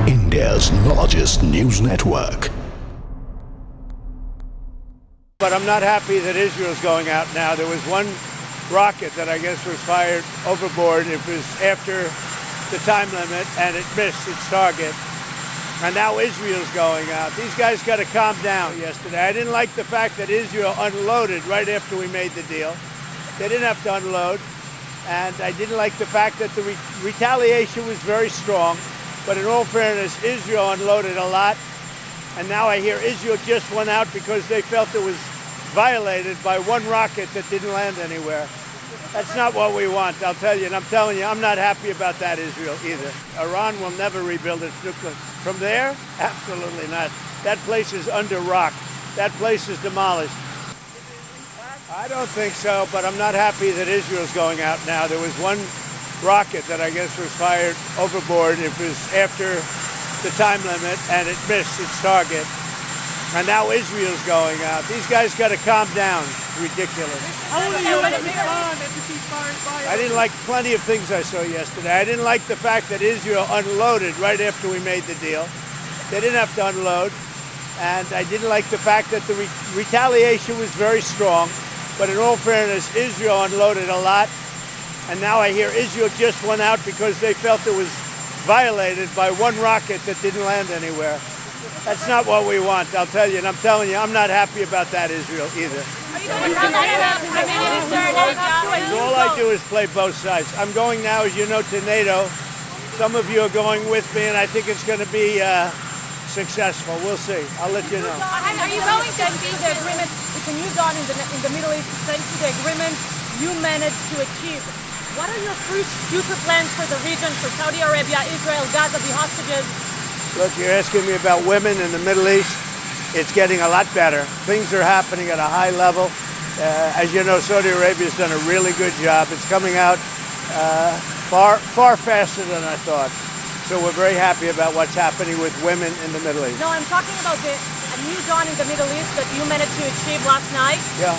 S9: India's largest news network.
S2: But I'm not happy that Israel's going out now. There was one rocket that I guess was fired overboard. It was after the time limit and it missed its target. And now Israel's going out. These guys got to calm down yesterday. I didn't like the fact that Israel unloaded right after we made the deal. They didn't have to unload. And I didn't like the fact that the retaliation was very strong. But in all fairness, Israel unloaded a lot. And now I hear Israel just went out because they felt it was violated by one rocket that didn't land anywhere. That's not what we want, I'll tell you. And I'm telling you, I'm not happy about that, Israel, either. Iran will never rebuild its nuclear. From there? Absolutely not. That place is under rock. That place is demolished. I don't think so, but I'm not happy that Israel's going out now. There was one rocket that I guess was fired overboard. It was after the time limit and it missed its target. And now Israel's going out. These guys got to calm down. It's ridiculous.
S10: How will you respond if the ceasefire is violated?
S2: I didn't like plenty of things I saw yesterday. I didn't like the fact that Israel unloaded right after we made the deal. They didn't have to unload. And I didn't like the fact that the retaliation was very strong. But in all fairness, Israel unloaded a lot. And now I hear Israel just went out because they felt it was violated by one rocket that didn't land anywhere. That's not what we want, I'll tell you. And I'm telling you, I'm not happy about that, Israel, either. All I do is play both sides. I'm going now, as you know, to NATO. Some of you are going with me, and I think it's going to be successful. We'll see. I'll let you know.
S3: Are you going to see the agreement with the new dawn in the Middle East, thanks to the agreement you managed to achieve? What are your future plans for the region, for Saudi Arabia, Israel, Gaza, the hostages?
S2: Look, you're asking me about women in the Middle East. It's getting a lot better. Things are happening at a high level. As you know, Saudi Arabia's done a really good job. It's coming out far faster than I thought. So we're very happy about what's happening with women in the Middle East.
S3: No, I'm talking about a new dawn in the Middle East that you managed to achieve last night.
S2: Yeah.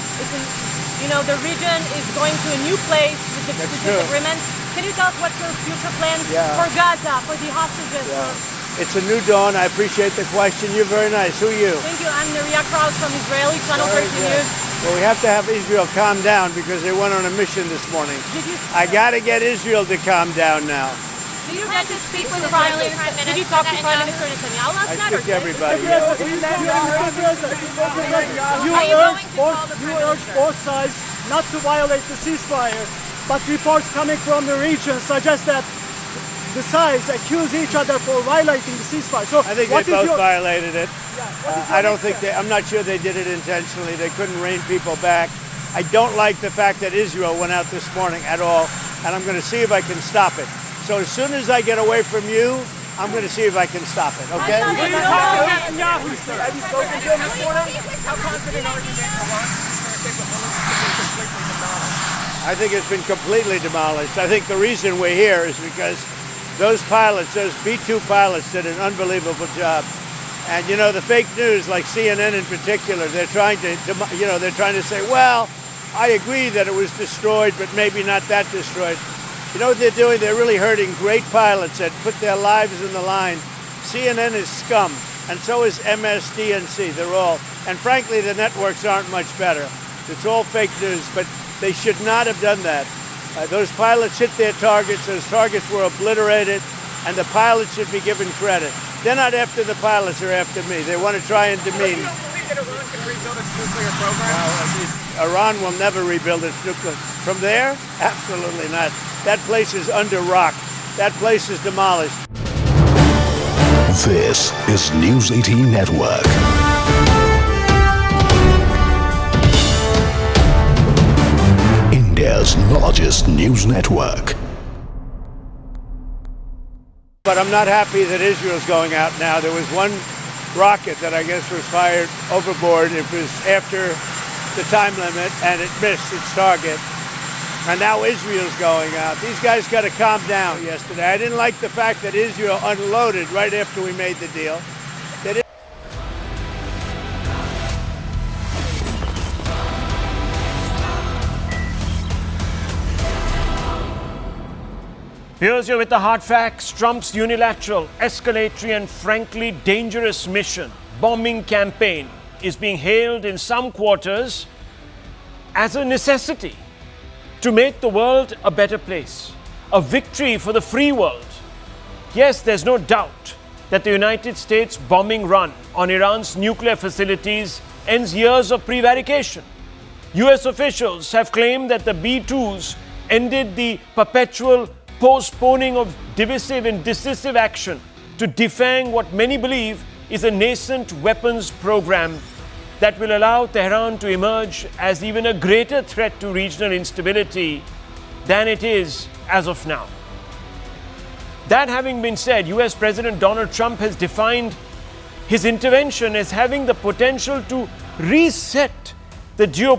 S3: The region is going to a new place with this agreement. Can you tell us what's your future plans for Gaza, for the hostages?
S2: Yeah. It's a new dawn. I appreciate the question. You're very nice. Who are you?
S3: Thank you. I'm Neria Kraus from Israeli Channel 13 News.
S2: Well, we have to have Israel calm down because they went on a mission this morning. I got to get Israel to calm down now.
S3: Did you get to speak with the Prime Minister? Did you talk to Prime Minister Netanyahu last night?
S2: I speak to everybody.
S10: You urge both sides not to violate the ceasefire, but reports coming from the region suggest that the sides accuse each other for violating the ceasefire. So
S2: I think they both violated it. I don't think I'm not sure they did it intentionally. They couldn't rein people back. I don't like the fact that Israel went out this morning at all, and I'm going to see if I can stop it. So as soon as I get away from you, I'm going to see if I can stop it, okay?
S4: Have you spoken to him this morning? How confident are you that Iran is going to take completely demolished?
S2: I think it's been completely demolished. I think the reason we're here is because those pilots, those B-2 pilots, did an unbelievable job. And the fake news, like CNN in particular, they're trying to say, well, I agree that it was destroyed, but maybe not that destroyed. You know what they're doing? They're really hurting great pilots that put their lives in the line. CNN is scum, and so is MSDNC. They're all, and frankly, the networks aren't much better. It's all fake news, but they should not have done that. Those pilots hit their targets. Those targets were obliterated, and the pilots should be given credit. They're not after the pilots, they're after me. They want to try and demean.
S4: You don't believe that Iran can rebuild its nuclear program?
S2: Iran will never rebuild its nuclear. From there? Absolutely not. That place is under rock. That place is demolished.
S9: This is News 18 Network. India's largest news network.
S2: But I'm not happy that Israel's going out now. There was one rocket that I guess was fired overboard. It was after the time limit and it missed its target. And now Israel's going out. These guys got to calm down yesterday. I didn't like the fact that Israel unloaded right after we made the deal.
S13: Here's you with the hard facts. Trump's unilateral, escalatory and frankly dangerous mission, bombing campaign, is being hailed in some quarters as a necessity to make the world a better place, a victory for the free world. Yes, there's no doubt that the United States bombing run on Iran's nuclear facilities ends years of prevarication. US officials have claimed that the B-2s ended the perpetual postponing of divisive and decisive action to defang what many believe is a nascent weapons program that will allow Tehran to emerge as even a greater threat to regional instability than it is as of now. That having been said, US President Donald Trump has defined his intervention as having the potential to reset the geopolitical